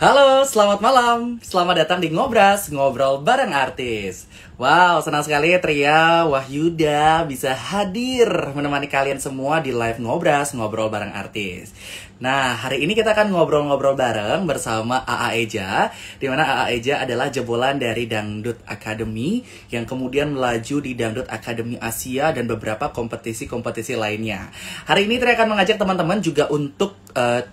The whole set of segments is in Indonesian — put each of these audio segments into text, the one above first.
Halo, selamat malam. Selamat datang di Ngobras, ngobrol bareng artis. Wow, senang sekali Tria Wahyuda bisa hadir menemani kalian semua di live Ngobras, ngobrol bareng artis. Nah, hari ini kita akan ngobrol-ngobrol bareng bersama AA Eja, di mana AA Eja adalah jebolan dari Dangdut Academy yang kemudian melaju di Dangdut Academy Asia dan beberapa kompetisi-kompetisi lainnya. Hari ini Tria akan mengajak teman-teman juga untuk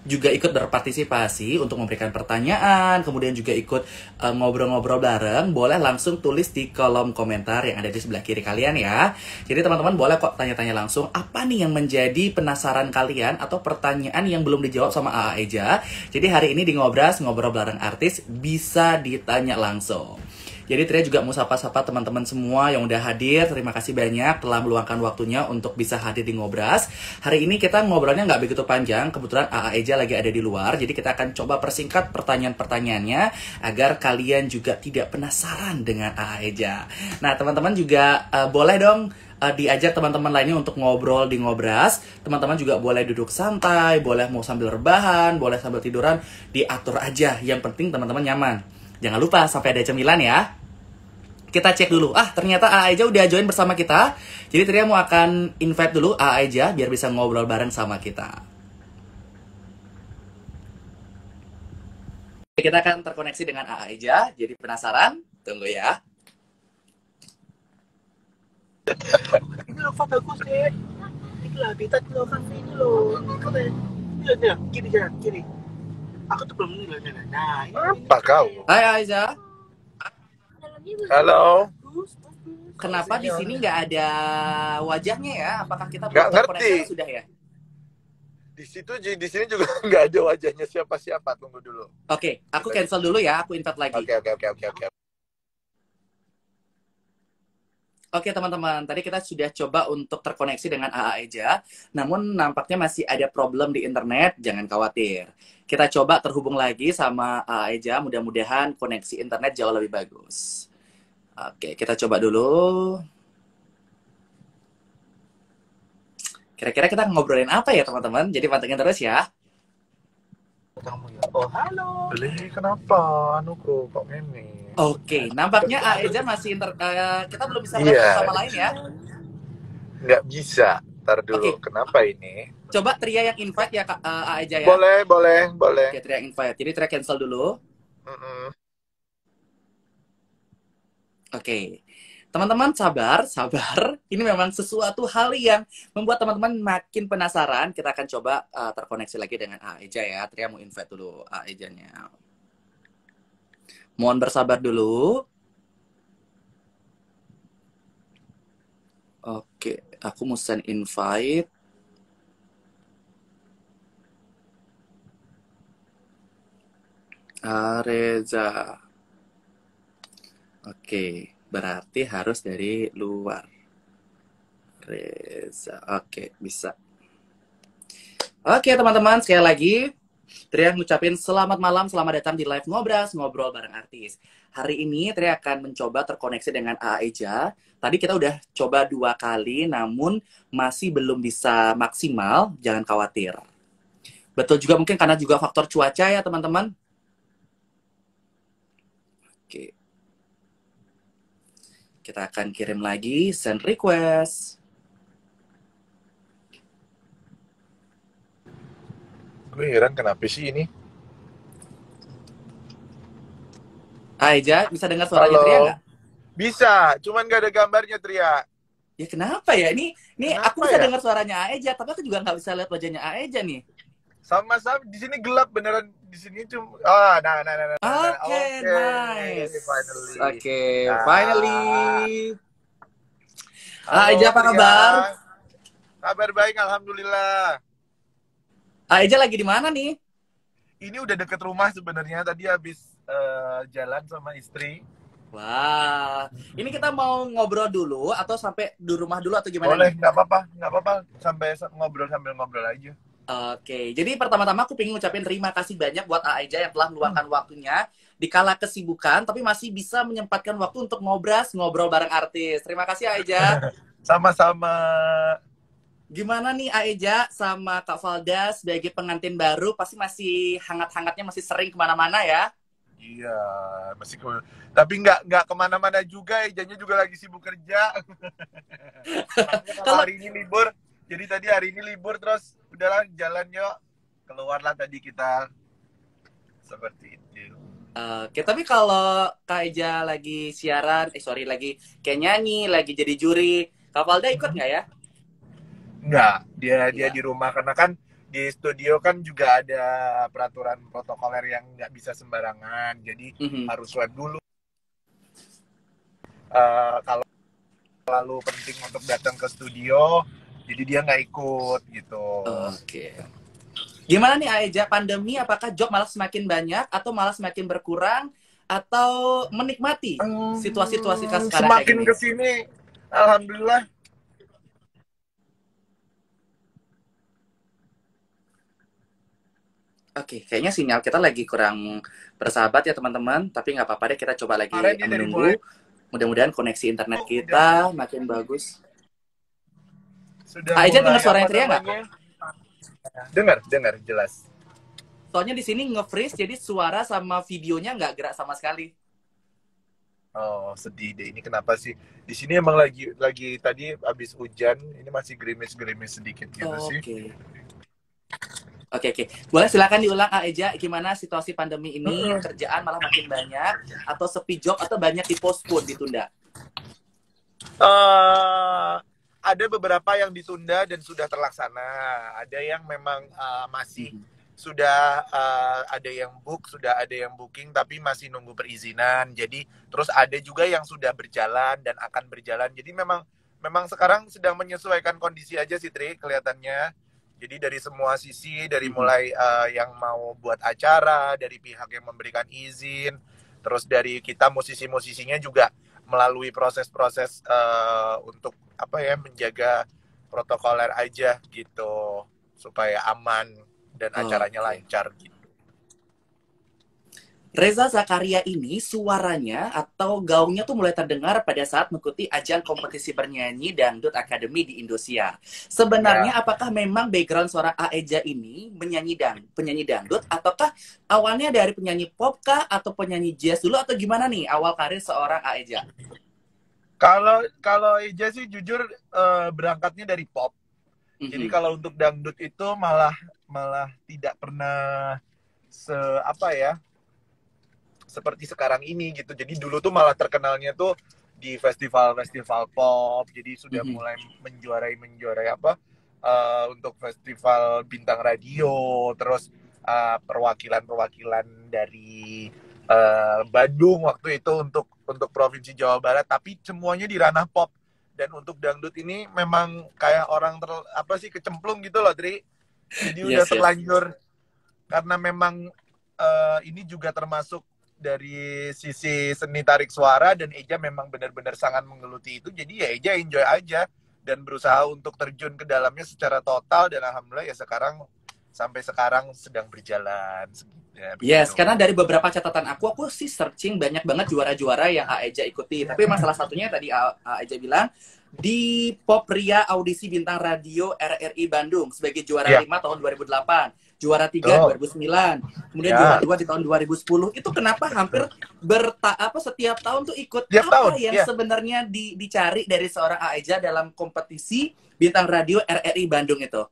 juga ikut berpartisipasi untuk memberikan pertanyaan, kemudian juga ikut ngobrol-ngobrol bareng. Boleh langsung tulis di kolom komentar yang ada di sebelah kiri kalian ya. Jadi teman-teman boleh kok tanya-tanya langsung apa nih yang menjadi penasaran kalian atau pertanyaan yang belum dijawab sama AA Eja. Jadi hari ini di Ngobras, ngobrol bareng artis, bisa ditanya langsung. Jadi Tria juga mau sapa-sapa teman-teman semua yang udah hadir. Terima kasih banyak telah meluangkan waktunya untuk bisa hadir di Ngobras. Hari ini kita ngobrolnya nggak begitu panjang. Kebetulan AA Eja lagi ada di luar. Jadi kita akan coba persingkat pertanyaan-pertanyaannya agar kalian juga tidak penasaran dengan AA Eja. Nah teman-teman juga boleh dong diajak teman-teman lainnya untuk ngobrol di Ngobras. Teman-teman juga boleh duduk santai, boleh mau sambil rebahan, boleh sambil tiduran, diatur aja. Yang penting teman-teman nyaman. Jangan lupa sampai ada cemilan ya. Kita cek dulu. Ternyata AA Eja udah join bersama kita. Jadi Tria mau akan invite dulu AA Eja biar bisa ngobrol bareng sama kita. Kita akan terkoneksi dengan AA Eja. Jadi penasaran? Tunggu ya. Ini loh, Fat, bagus deh. Ini lah, habitat loh, cafe ini loh. Ini, kiri jalan, kiri. Aku tuh belum nilai jalan. Nah, ini. Apa kau? Hai Aiza. Halo. Kenapa di sini nggak ada wajahnya ya? Apakah kita Nggak belum terkoneksi ngerti. sudah ya? Di sini juga nggak ada wajahnya siapa-siapa. Tunggu dulu. Oke, aku cancel dulu ya. Aku invite lagi. Oke. Oke teman-teman, tadi kita sudah coba untuk terkoneksi dengan AA Eja, namun nampaknya masih ada problem di internet, jangan khawatir. Kita coba terhubung lagi sama AA Eja, mudah-mudahan koneksi internet jauh lebih bagus. Oke, kita coba dulu. Kira-kira kita ngobrolin apa ya teman-teman? Jadi pantengin terus ya. Kamu ya. Oh, halo. Boleh, kenapa? Anuku kok meme? Oke, nampaknya AA Eja masih kita belum bisa melihat sama lain ya. Nggak bisa. Ntar dulu. Oke. Kenapa ini? Coba Tria yang invite ya AA Eja ya. Boleh. Oke, Tria yang invite. Jadi Tria cancel dulu. Oke. Teman-teman sabar. Ini memang sesuatu hal yang membuat teman-teman makin penasaran. Kita akan coba terkoneksi lagi dengan AA Eja ya. Tria mau invite dulu AA Eja-nya. Mohon bersabar dulu. Oke, aku mau send invite. Reza. Oke, berarti harus dari luar. Reza. Oke, bisa. Oke, teman-teman, sekali lagi Tria ngucapin selamat malam, selamat datang di live Ngobras, ngobrol bareng artis. Hari ini Tria akan mencoba terkoneksi dengan AA Eja. Tadi kita udah coba 2 kali, namun masih belum bisa maksimal, jangan khawatir. Betul juga mungkin karena juga faktor cuaca ya teman-teman. Oke. Kita akan kirim lagi, send request. Gue heran kenapa sih ini? Eja, bisa dengar suaranya Tria nggak? Bisa, cuman nggak ada gambarnya Tria. Ya kenapa ya? Ini Kenapa aku bisa ya? dengar suaranya Eja, tapi aku juga nggak bisa lihat wajahnya Eja nih. Sama-sama di sini gelap beneran, di sini cuma nah. Oke, nice. Finally. Finally. Halo, Eja apa kabar? Kabar baik, alhamdulillah. Eja lagi di mana nih? Ini udah deket rumah sebenarnya. Tadi habis jalan sama istri. Wah, ini kita mau ngobrol dulu atau sampai di rumah dulu atau gimana? Boleh, nggak apa-apa. Sampai sambil ngobrol aja. Oke, jadi pertama-tama aku pengen ngucapin terima kasih banyak buat Eja yang telah meluangkan waktunya di kala kesibukan, tapi masih bisa menyempatkan waktu untuk ngobrol bareng artis. Terima kasih Eja. Sama-sama. Gimana nih Aeja sama Kak Valda sebagai pengantin baru pasti masih hangat-hangatnya masih sering kemana-mana ya? Iya, masih tapi nggak kemana-mana juga, Ejanya juga lagi sibuk kerja. Makanya kalau Kalau hari ini libur, jadi tadi hari ini libur terus udahlah jalan yuk, keluarlah tadi kita seperti itu. Oke, tapi kalau Kak Eja lagi siaran, sorry lagi kayak nyanyi, lagi jadi juri, Kak Valda ikut nggak ya? Nggak, dia Nggak. di rumah karena kan di studio kan juga ada peraturan protokoler yang nggak bisa sembarangan, jadi Mhm. harus swab dulu. Kalau terlalu penting untuk datang ke studio, jadi dia nggak ikut gitu. Oke. Gimana nih Aeja, pandemi apakah job malah semakin banyak atau malah semakin berkurang atau menikmati situasi-situasi sekarang kayak Semakin gini? kesini, alhamdulillah. Oke, kayaknya sinyal kita lagi kurang bersahabat ya teman-teman, tapi nggak apa-apa deh, kita coba lagi Kemarin dia dari mulai menunggu. Mudah-mudahan koneksi internet udah kita makin bagus. sudah Aeja dengar mulai apa suaranya Tria nggak? namanya? Dengar jelas. Soalnya di sini nge-freeze, jadi suara sama videonya nggak gerak sama sekali. Oh, sedih deh. Ini kenapa sih? Di sini emang lagi tadi habis hujan, ini masih gerimis-gerimis sedikit gitu sih. Oke. Oke. Boleh silakan diulang Aeja, gimana situasi pandemi ini, kerjaan malah makin banyak, atau sepi job, atau banyak di-postpone, ditunda? eh ada beberapa yang ditunda dan sudah terlaksana. Ada yang memang masih Mhm. sudah ada yang sudah ada yang booking tapi masih nunggu perizinan. Jadi terus ada juga yang sudah berjalan dan akan berjalan. Jadi memang sekarang sedang menyesuaikan kondisi aja sih Tri kelihatannya. Jadi dari semua sisi, dari Mhm. mulai yang mau buat acara, dari pihak yang memberikan izin, terus dari kita musisi-musisinya juga melalui proses-proses untuk apa ya menjaga protokoler aja gitu supaya aman dan acaranya Oke. lancar gitu. Reza Zakaria ini suaranya atau gaungnya tuh mulai terdengar pada saat mengikuti ajang kompetisi bernyanyi Dangdut Academy di Indosiar. Sebenarnya Ya, apakah memang background seorang Aeja ini penyanyi dangdut ataukah awalnya dari penyanyi pop kah atau penyanyi jazz dulu atau gimana nih awal karir seorang Aeja? kalau kalau Eja sih jujur berangkatnya dari pop. Jadi Mhm. kalau untuk dangdut itu malah malah tidak pernah apa ya seperti sekarang ini gitu. Jadi dulu tuh malah terkenalnya tuh di festival-festival pop. Jadi sudah Mhm. mulai menjuarai apa untuk festival bintang radio, terus perwakilan-perwakilan dari Bandung waktu itu untuk provinsi Jawa Barat. Tapi semuanya di ranah pop. Dan untuk dangdut ini memang kayak orang apa sih kecemplung gitu loh, Tri. Jadi udah Yes, yes. terlanjur karena memang ini juga termasuk dari sisi seni tarik suara dan Eja memang benar-benar sangat menggeluti itu, jadi ya Eja enjoy aja dan berusaha untuk terjun ke dalamnya secara total dan alhamdulillah ya sampai sekarang sedang berjalan ya, Yes, begitu. karena dari beberapa catatan aku sih searching banyak banget juara-juara yang Aeja ikuti. Tapi masalah satunya tadi Aeja bilang di Popria Audisi Bintang Radio RRI Bandung sebagai juara Ya, 5 tahun 2008, juara 3 betul. 2009, kemudian juara Ya, 2 di tahun 2010. Itu kenapa hampir setiap tahun tuh ikut tiap apa tahun yang ya. sebenarnya dicari dari seorang Aeja dalam kompetisi Bintang Radio RRI Bandung itu?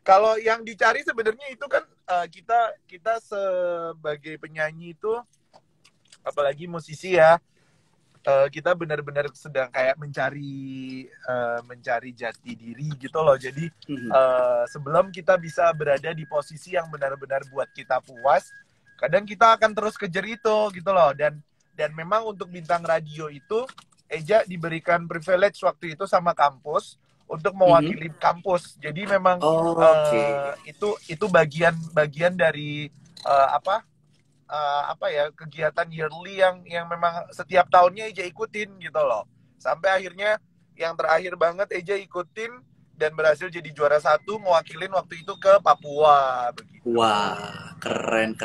Kalau yang dicari sebenarnya itu kan kita sebagai penyanyi itu apalagi musisi ya kita benar-benar sedang kayak mencari jati diri gitu loh. Jadi Mhm. sebelum kita bisa berada di posisi yang benar-benar buat kita puas, kadang kita akan terus kejar itu gitu loh. Dan memang untuk bintang radio itu Eja diberikan privilege waktu itu sama kampus untuk Mhm. mewakili kampus. Jadi memang Oke. itu bagian dari apa ya kegiatan yearly yang memang setiap tahunnya Eja ikutin gitu loh. Sampai akhirnya yang terakhir banget Eja ikutin dan berhasil jadi juara 1 mewakilin waktu itu ke Papua begitu. Wah, keren.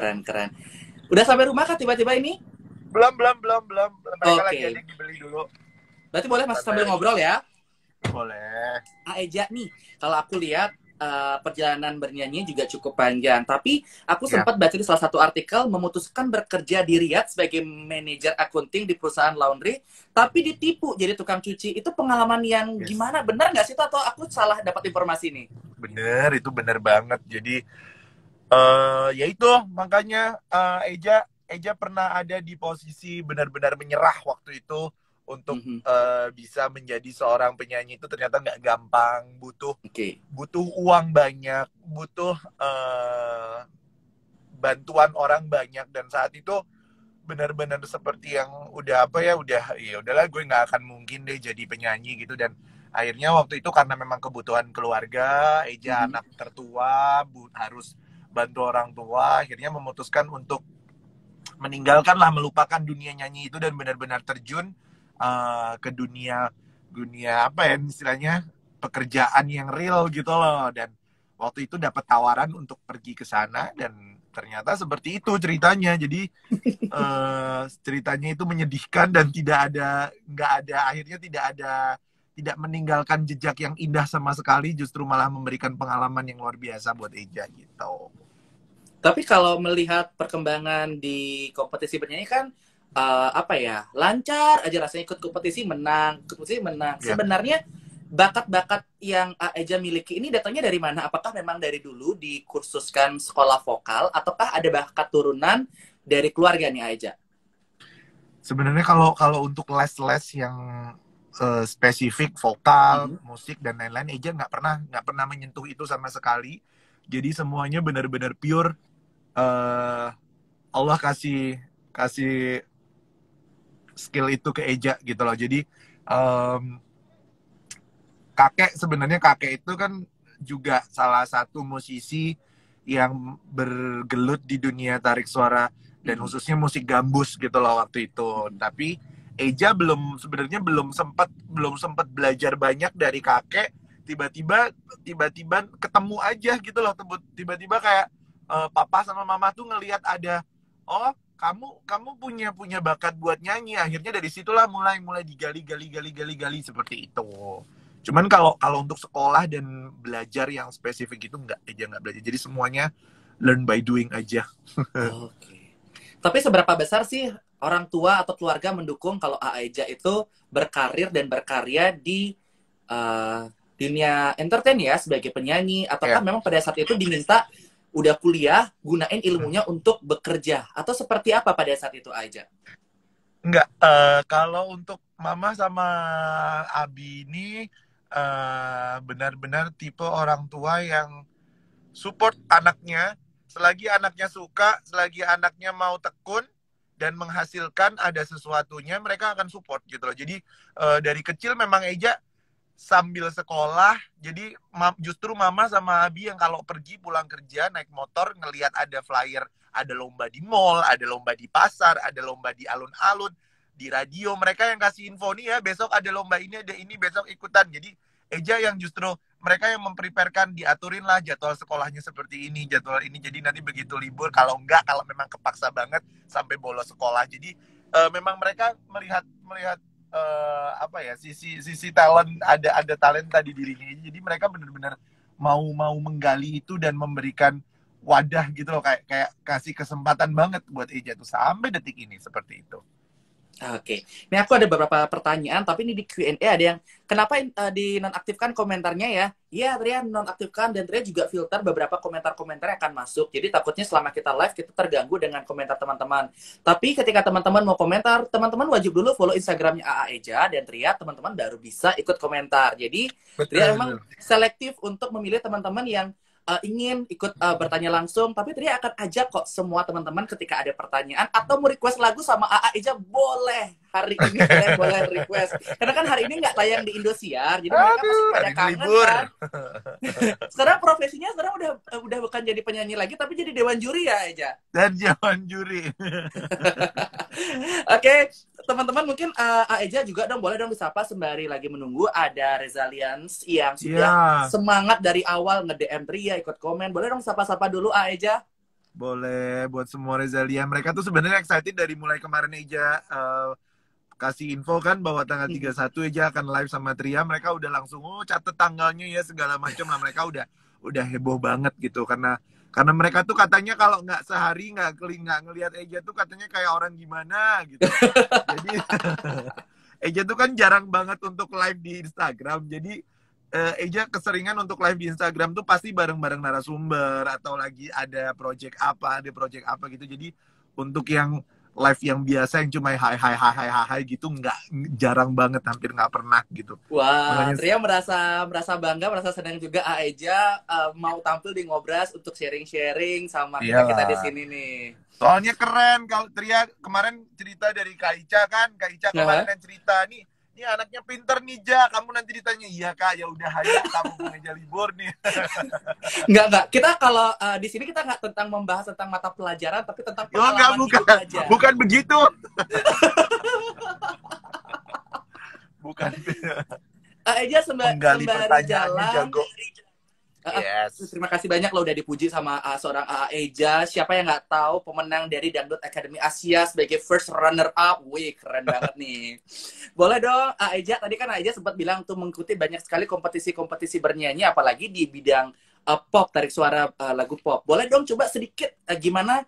Udah sampai rumah kah tiba-tiba ini? Belum. Mereka lagi ada Oke. yang dibeli dulu. Berarti boleh masih Santai sambil aja. ngobrol ya? Boleh. Aeja nih, kalau aku lihat perjalanan bernyanyi juga cukup panjang. Tapi aku Ya. sempat baca di salah satu artikel memutuskan bekerja di Riyadh sebagai manajer akunting di perusahaan laundry, tapi ditipu jadi tukang cuci. Itu pengalaman yang Yes. gimana? Benar nggak sih itu atau aku salah dapat informasi nih? Bener, itu bener banget. Jadi ya itu makanya Eja pernah ada di posisi benar-benar menyerah waktu itu untuk Mhm. bisa menjadi seorang penyanyi itu ternyata nggak gampang, Oke. butuh uang banyak, butuh bantuan orang banyak, dan saat itu benar-benar seperti yang udah apa ya, ya udahlah gue nggak akan mungkin deh jadi penyanyi gitu. Dan akhirnya waktu itu karena memang kebutuhan keluarga, Eja Mhm. anak tertua, harus bantu orang tua, akhirnya memutuskan untuk meninggalkan lah, melupakan dunia nyanyi itu dan benar-benar terjun ke dunia dunia apa ya istilahnya, pekerjaan yang real gitu loh. Dan waktu itu dapat tawaran untuk pergi ke sana dan ternyata seperti itu ceritanya. Jadi ceritanya itu menyedihkan dan nggak ada akhirnya, tidak meninggalkan jejak yang indah sama sekali, justru malah memberikan pengalaman yang luar biasa buat Eja gitu. Tapi kalau melihat perkembangan di kompetisi bernyanyi kan apa ya, lancar aja rasanya, ikut kompetisi menang, ikut kompetisi menang. Ya. Sebenarnya bakat-bakat yang Eja miliki ini datangnya dari mana? Apakah memang dari dulu dikursuskan sekolah vokal ataukah ada bakat turunan dari keluarga nih Eja? Sebenarnya kalau untuk les-les yang spesifik vokal, Mhm. musik dan lain-lain, Eja nggak pernah menyentuh itu sama sekali. Jadi semuanya benar-benar pure. Allah kasih kasih skill itu ke Eja gitu loh. Jadi sebenarnya kakek itu kan juga salah satu musisi yang bergelut di dunia tarik suara dan khususnya musik gambus gitu loh waktu itu. Tapi Eja sebenarnya belum sempat belajar banyak dari kakek. Tiba-tiba ketemu aja gitu loh. Tiba-tiba kayak papa sama mama tuh ngelihat ada, oh kamu punya bakat buat nyanyi. Akhirnya dari situlah mulai digali seperti itu. Cuman kalau untuk sekolah dan belajar yang spesifik itu nggak belajar. Jadi semuanya learn by doing aja. Oke. Tapi seberapa besar sih orang tua atau keluarga mendukung kalau Aeja itu berkarir dan berkarya di eh, dunia entertain ya sebagai penyanyi, ataukah Ya. memang pada saat itu diminta udah kuliah gunain ilmunya untuk bekerja, atau seperti apa pada saat itu Aeja? Enggak, kalau untuk mama sama Abi ini benar-benar tipe orang tua yang support anaknya. Selagi anaknya suka, selagi anaknya mau tekun dan menghasilkan ada sesuatunya, mereka akan support gitu loh. Jadi dari kecil memang Eja sambil sekolah, jadi justru mama sama Abi yang kalau pergi pulang kerja naik motor ngelihat ada flyer, ada lomba di mall, ada lomba di pasar, ada lomba di alun-alun, di radio mereka yang kasih info nih ya, besok ada lomba ini, ada ini, besok ikutan. Jadi Eja yang justru mereka yang mempreparekan, diaturin lah jadwal sekolahnya seperti ini, jadwal ini, jadi nanti begitu libur, kalau memang kepaksa banget sampai bolos sekolah. Jadi memang mereka melihat apa ya, sisi talent, ada talenta di dirinya. Jadi mereka benar-benar mau menggali itu dan memberikan wadah gitu loh, kayak kasih kesempatan banget buat Eja tuh sampai detik ini seperti itu. Oke, ini aku ada beberapa pertanyaan, tapi ini di Q&A ada yang kenapa dinonaktifkan komentarnya ya? Iya, Tria nonaktifkan dan Tria juga filter beberapa komentar-komentar yang akan masuk. Jadi takutnya selama kita live kita terganggu dengan komentar teman-teman. Tapi ketika teman-teman mau komentar, teman-teman wajib dulu follow Instagramnya AA Eja dan Tria, teman-teman baru bisa ikut komentar. Jadi Tria memang selektif untuk memilih teman-teman yang ingin ikut bertanya langsung, tapi Tria akan ajak kok semua teman-teman ketika ada pertanyaan atau mau request lagu sama AA Eja, boleh hari ini kalian boleh request, karena kan hari ini nggak tayang di Indosiar, jadi mereka pasti pada kangen libur. kan. Sekarang profesinya sekarang udah bukan jadi penyanyi lagi, tapi jadi dewan juri ya Eja. Dan dewan juri. Oke, teman-teman mungkin Aeja juga dong boleh dong disapa sembari lagi menunggu ada Resilience yang sudah semangat dari awal nge-DM Tria, ikut komen. Boleh dong sapa-sapa dulu Aeja? Boleh, buat semua Rezalia. Mereka tuh sebenarnya excited dari mulai kemarin Eja kasih info kan bahwa tanggal 31 aja akan live sama Tria, mereka udah langsung catet tanggalnya ya segala macam lah, mereka udah heboh banget gitu karena mereka tuh katanya kalau nggak sehari nggak ngelihat Eja tuh katanya kayak orang gimana gitu. Jadi Eja tuh kan jarang banget untuk live di Instagram, jadi Eja keseringan untuk live di Instagram tuh pasti bareng-bareng narasumber atau lagi ada project apa gitu. Jadi untuk yang live yang biasa yang cuma hai gitu jarang banget, hampir nggak pernah gitu. Wah, Makanya Tria merasa bangga, merasa senang juga Aeja mau tampil di Ngobras untuk sharing-sharing sama kita di iyalah. sini nih. Soalnya keren kalau Tria kemarin cerita dari Kak Ica kan, Kak Ica kemarin kan cerita nih anaknya pinter nih Ja, kamu nanti ditanya iya Kak, ya udah ayo kamu aja libur nih. Enggak. Kita kalau di sini kita nggak tentang membahas tentang mata pelajaran, tapi tentang pengalaman hidup aja. Bukan begitu. Bukan. Aeja sembari jalan. Jago. Yes. Terima kasih banyak lo udah dipuji sama seorang Aeja. Siapa yang nggak tahu pemenang dari Dangdut Academy Asia sebagai first runner up. Wih, keren banget nih. Boleh dong Aeja, tadi kan Aeja sempat bilang tuh mengikuti banyak sekali kompetisi-kompetisi bernyanyi apalagi di bidang pop, tarik suara lagu pop. Boleh dong coba sedikit gimana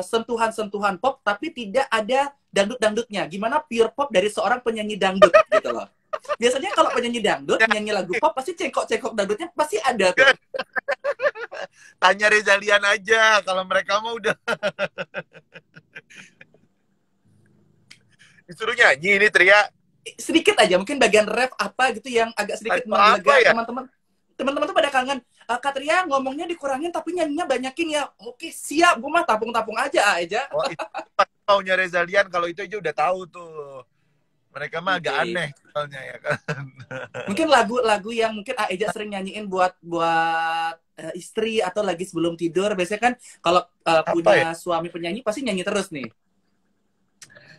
sentuhan-sentuhan pop tapi tidak ada dangdut-dangdutnya. Gimana pure pop dari seorang penyanyi dangdut gitu loh. Biasanya kalau penyanyi dangdut, nyanyi lagu pop pasti cengkok-cengkok dangdutnya pasti ada tuh. Tanya Rezalian aja, kalau mereka mah udah disuruh nyanyi ini Tria. Sedikit aja, mungkin bagian rap apa gitu yang agak sedikit menggelegar ya? Teman-teman tuh pada kangen. Kak Tria ngomongnya dikurangin tapi nyanyinya banyakin ya. Oke, siap, gue mah tapung-tapung aja. Oh, itu maunya Rezalian, kalau itu aja udah tahu tuh. Mereka mah agak aneh soalnya ya kan. Mungkin lagu-lagu yang mungkin Aeja sering nyanyiin buat istri atau lagi sebelum tidur. Biasanya kan kalau punya suami penyanyi pasti nyanyi terus nih.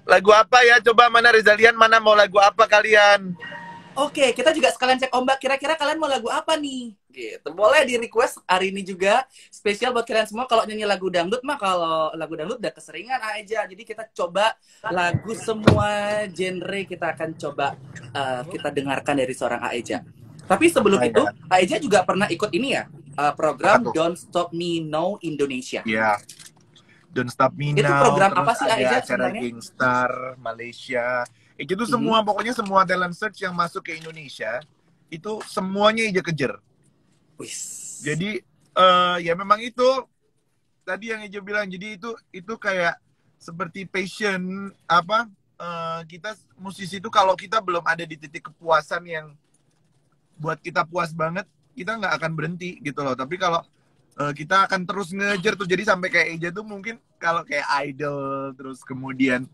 Lagu apa ya? Coba mana Rezalian, mana mau lagu apa kalian? Oke, kita juga sekalian cek ombak. Kira-kira kalian mau lagu apa nih? Gitu. Boleh di request hari ini juga. Spesial buat kalian semua. Kalau nyanyi lagu dangdut mah, kalau lagu dangdut udah keseringan aja. Jadi kita coba lagu semua genre kita akan coba kita dengarkan dari seorang Aeja. Tapi sebelum itu, Aeja juga pernah ikut ini ya, program Don't Stop Me Now Indonesia. Iya. Don't Stop Me Now. Itu program apa sih Aeja acara sebenarnya? Gangstar Malaysia. Itu semua pokoknya semua talent search yang masuk ke Indonesia itu semuanya Eja kejar. Jadi ya memang itu tadi yang Eja bilang. Jadi itu kayak seperti passion apa kita musisi itu kalau kita belum ada di titik kepuasan yang buat kita puas banget, kita nggak akan berhenti gitu loh. Tapi kalau kita akan terus ngejar tuh, jadi sampai kayak Eja tuh mungkin kalau kayak Idol terus kemudian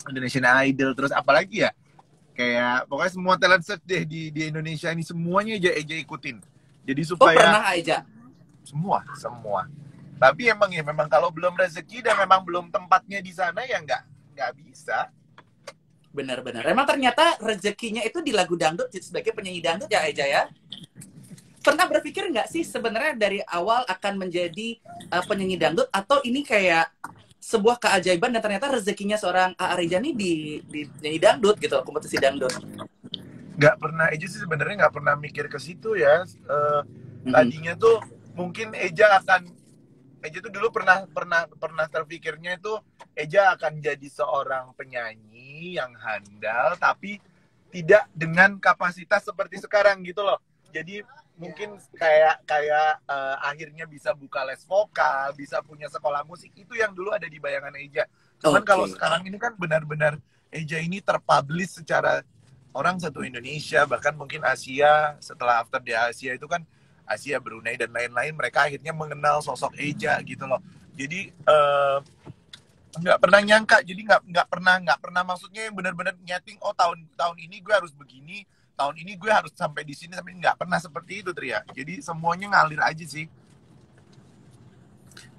Indonesian Idol terus apalagi ya kayak pokoknya semua talent search deh di Indonesia ini semuanya Eja ikutin. Jadi supaya pernah Aeja? Semua. Tapi memang kalau belum rezeki dan memang belum tempatnya di sana ya nggak bisa. Benar-benar. Emang ternyata rezekinya itu di lagu dangdut sebagai penyanyi dangdut ya Eja ya? Pernah berpikir nggak sih sebenarnya dari awal akan menjadi penyanyi dangdut atau ini kayak sebuah keajaiban dan ternyata rezekinya seorang Aeja nih di nyanyi dangdut gitu, kompetisi dangdut? Nggak pernah, Eja sih sebenarnya nggak pernah mikir ke situ ya. Tadinya tuh mungkin Eja tuh dulu pernah terpikirnya itu Eja akan jadi seorang penyanyi yang handal tapi tidak dengan kapasitas seperti sekarang gitu loh. Jadi mungkin kayak akhirnya bisa buka les vokal, bisa punya sekolah musik, itu yang dulu ada di bayangan Eja. Cuman kalau sekarang ini kan benar-benar Eja ini terpublish secara orang satu Indonesia, bahkan mungkin Asia. Setelah after di Asia itu kan Asia, Brunei dan lain-lain, mereka akhirnya mengenal sosok Eja gitu loh. Jadi nggak pernah nyangka, jadi nggak pernah maksudnya yang benar-benar nyeting tahun ini gue harus begini, tahun ini gue harus sampai di sini, sampai nggak pernah seperti itu Tria. Jadi semuanya ngalir aja sih.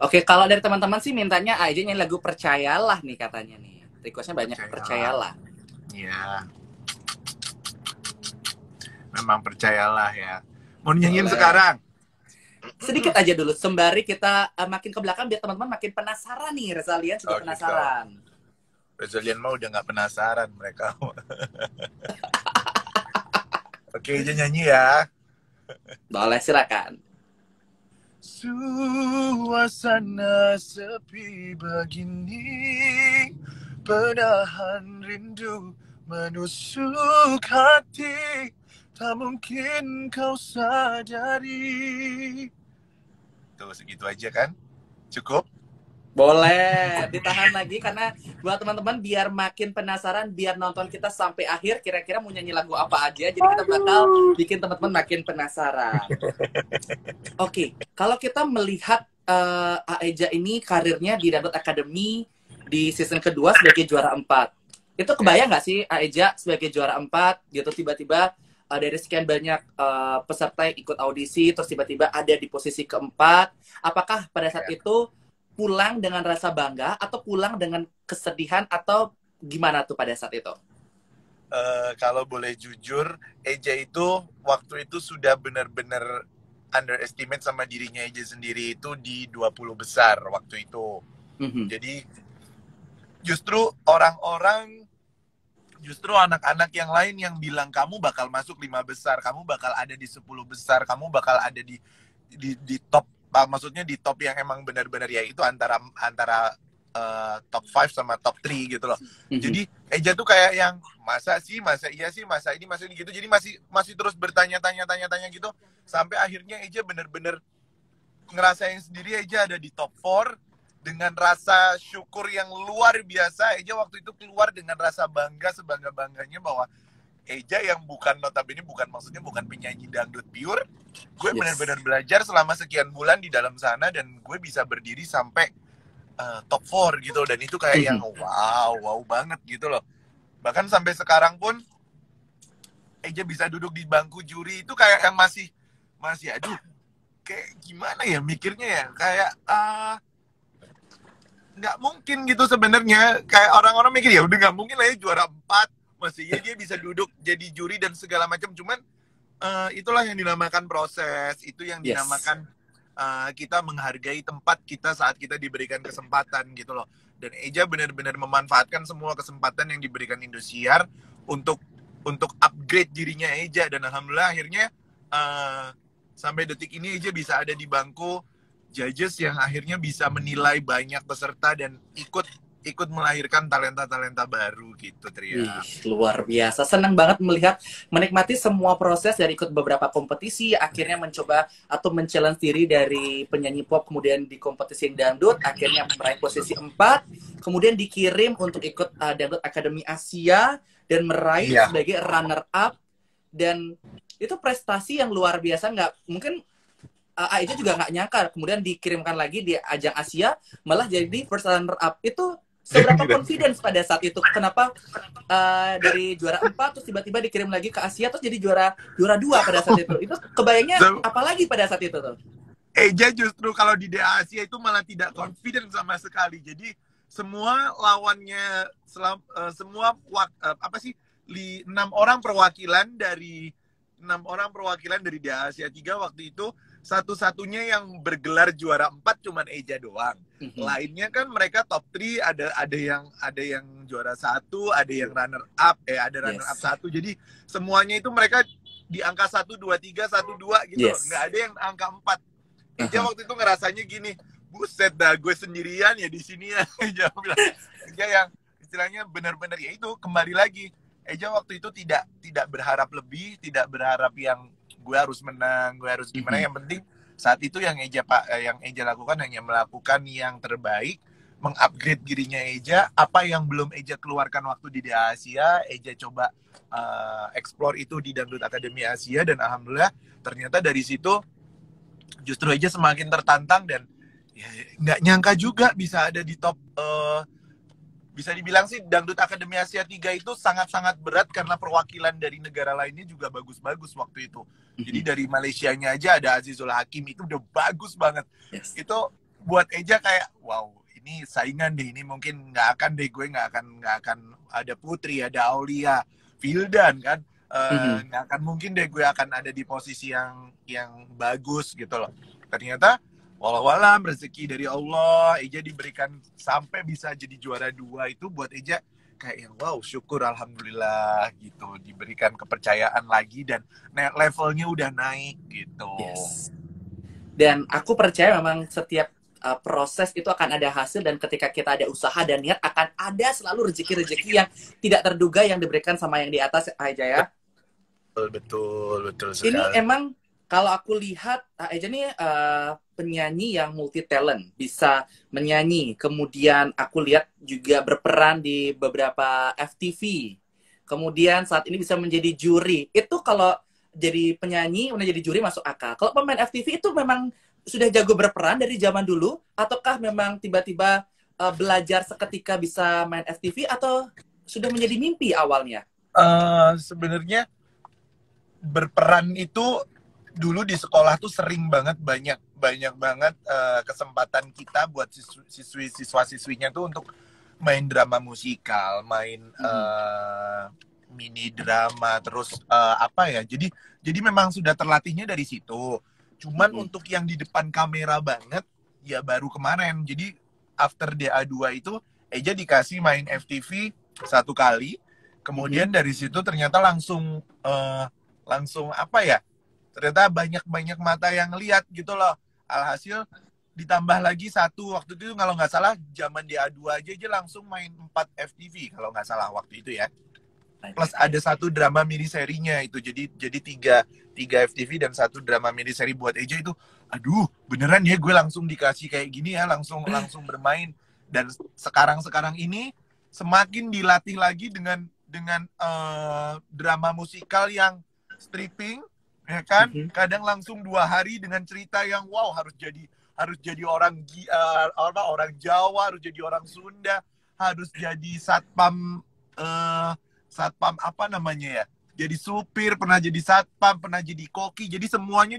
Oke, kalau dari teman-teman sih mintanya Aeja nyanyi lagu Percayalah nih katanya nih. Requestnya banyak Percayalah. Iya. Memang percayalah ya. Mau nyanyiin sekarang? Sedikit aja dulu, sembari kita makin ke belakang biar teman-teman makin penasaran nih. Rezalian juga penasaran. Resilient mah udah nggak penasaran mereka. Oke, aja nyanyi ya. Boleh, silakan. Suasana sepi begini, penahan rindu menusuk hati, tak mungkin kau sadari. Tuh, segitu aja kan? Cukup? Boleh, ditahan lagi karena buat teman-teman biar makin penasaran, biar nonton kita sampai akhir, kira-kira mau nyanyi lagu apa aja. Jadi kita bakal bikin teman-teman makin penasaran. Oke, kalau kita melihat Aeja ini karirnya di Dangdut Academy di season kedua sebagai juara 4. Itu kebayang nggak sih Aeja sebagai juara 4 gitu tiba-tiba dari sekian banyak peserta yang ikut audisi terus tiba-tiba ada di posisi keempat. Apakah pada saat itu pulang dengan rasa bangga atau pulang dengan kesedihan atau gimana tuh pada saat itu? Kalau boleh jujur, Eja itu waktu itu sudah benar-benar underestimate sama dirinya Eja sendiri itu di 20 besar waktu itu. Jadi justru anak-anak yang lain yang bilang kamu bakal masuk 5 besar, kamu bakal ada di 10 besar, kamu bakal ada di top, maksudnya di top yang emang benar-benar ya itu antara top 5 sama top 3 gitu loh. Jadi Eja tuh kayak yang masa iya sih, masa ini gitu. Jadi masih terus bertanya-tanya gitu sampai akhirnya Eja benar-benar ngerasain sendiri Eja ada di top 4 dengan rasa syukur yang luar biasa. Eja waktu itu keluar dengan rasa bangga sebangga-bangganya bahwa Eja yang notabene bukan penyanyi dangdut pure. Gue benar-benar belajar selama sekian bulan di dalam sana dan gue bisa berdiri sampai top 4 gitu. Dan itu kayak yang wow banget gitu loh. Bahkan sampai sekarang pun Eja bisa duduk di bangku juri itu kayak yang masih aduh, kayak gimana ya mikirnya ya, kayak nggak mungkin gitu sebenarnya. Kayak orang-orang mikir ya udah nggak mungkin lah ya juara 4, maksudnya dia bisa duduk jadi juri dan segala macam. Cuman itulah yang dinamakan proses, itu yang dinamakan kita menghargai tempat kita saat kita diberikan kesempatan gitu loh. Dan Eja benar-benar memanfaatkan semua kesempatan yang diberikan Indosiar untuk upgrade dirinya Eja. Dan alhamdulillah akhirnya sampai detik ini Eja bisa ada di bangku judges yang akhirnya bisa menilai banyak peserta dan ikut melahirkan talenta-talenta baru gitu, Tria. Luar biasa. Senang banget menikmati semua proses dari ikut beberapa kompetisi, akhirnya mencoba atau men-challenge diri dari penyanyi pop, kemudian di kompetisi dangdut, akhirnya meraih posisi 4, kemudian dikirim untuk ikut Dangdut Academy Asia dan meraih sebagai runner up. Dan itu prestasi yang luar biasa. Nggak mungkin Aeja juga nggak nyangka kemudian dikirimkan lagi di ajang Asia malah jadi first runner up. Itu seberapa confidence pada saat itu? Kenapa dari juara 4 terus tiba-tiba dikirim lagi ke Asia terus jadi juara 2 pada saat itu? Itu kebayangnya apalagi pada saat itu tuh? Eja justru kalau di DA Asia itu malah tidak confident sama sekali. Jadi semua lawannya semua 6 orang perwakilan dari DA Asia 3 waktu itu, satu-satunya yang bergelar juara 4 cuman Eja doang. Lainnya kan mereka top 3, ada yang juara 1, ada yang runner up, runner up 1. Jadi semuanya itu mereka di angka 1, 2, 3, 1, 2 gitu. Nggak ada yang angka 4. Eja waktu itu ngerasanya gini, buset dah gue sendirian ya di sini ya. Eja bilang, Eja yang istilahnya benar-benar ya itu kembali lagi. Eja waktu itu tidak berharap lebih, tidak berharap yang gue harus menang, gue harus gimana. Yang penting saat itu yang Eja lakukan hanya melakukan yang terbaik, mengupgrade dirinya Eja. Apa yang belum Eja keluarkan waktu di Asia, Eja coba explore itu di Dangdut Academy Asia. Dan alhamdulillah ternyata dari situ justru Eja semakin tertantang dan ya, nggak nyangka juga bisa ada di top. Bisa dibilang sih Dangdut Academy Asia 3 itu sangat-sangat berat karena perwakilan dari negara lainnya juga bagus-bagus waktu itu. Jadi dari Malaysianya aja ada Azizul Hakim, itu udah bagus banget. Itu buat Eja kayak wow, ini saingan deh, ini mungkin nggak akan ada Putri, ada Aulia, Vildan kan. Nggak akan mungkin deh gue akan ada di posisi yang bagus gitu loh. Ternyata walau rezeki dari Allah, Eja diberikan sampai bisa jadi juara 2 itu buat Eja kayak yang wow, syukur alhamdulillah gitu, diberikan kepercayaan lagi dan levelnya udah naik gitu. Yes. Dan aku percaya memang setiap proses itu akan ada hasil, dan ketika kita ada usaha dan niat akan ada selalu rezeki-rezeki yang tidak terduga yang diberikan sama yang di atas aja ya. Betul sekali. Ini emang kalau aku lihat Eja nih penyanyi yang multi talent, bisa menyanyi, kemudian aku lihat juga berperan di beberapa FTV, kemudian saat ini bisa menjadi juri. Itu kalau jadi penyanyi, udah jadi juri masuk akal. Kalau pemain FTV itu memang sudah jago berperan dari zaman dulu, ataukah memang tiba-tiba belajar seketika bisa main FTV, atau sudah menjadi mimpi awalnya? Sebenarnya berperan itu dulu di sekolah tuh sering banget, banyak banget kesempatan kita buat siswa-siswinya tuh untuk main drama musikal, main mini drama, terus apa ya, jadi memang sudah terlatihnya dari situ. Cuman untuk yang di depan kamera banget ya baru kemarin. Jadi after DA2 itu Eja dikasih main FTV 1 kali, kemudian dari situ ternyata langsung apa ya, ternyata banyak mata yang lihat gitu loh. Alhasil ditambah lagi 1, waktu itu kalau nggak salah zaman DA2 aja langsung main 4 FTV kalau nggak salah waktu itu ya. Plus ada 1 drama mini serinya itu, jadi 3 FTV dan 1 drama mini seri. Buat Eja itu aduh beneran ya gue langsung dikasih kayak gini ya, langsung bermain. Dan sekarang ini semakin dilatih lagi dengan drama musikal yang stripping ya kan, kadang langsung 2 hari dengan cerita yang wow, harus jadi orang orang Jawa, harus jadi orang Sunda, harus jadi satpam apa namanya ya, jadi supir, pernah jadi satpam, pernah jadi koki, jadi semuanya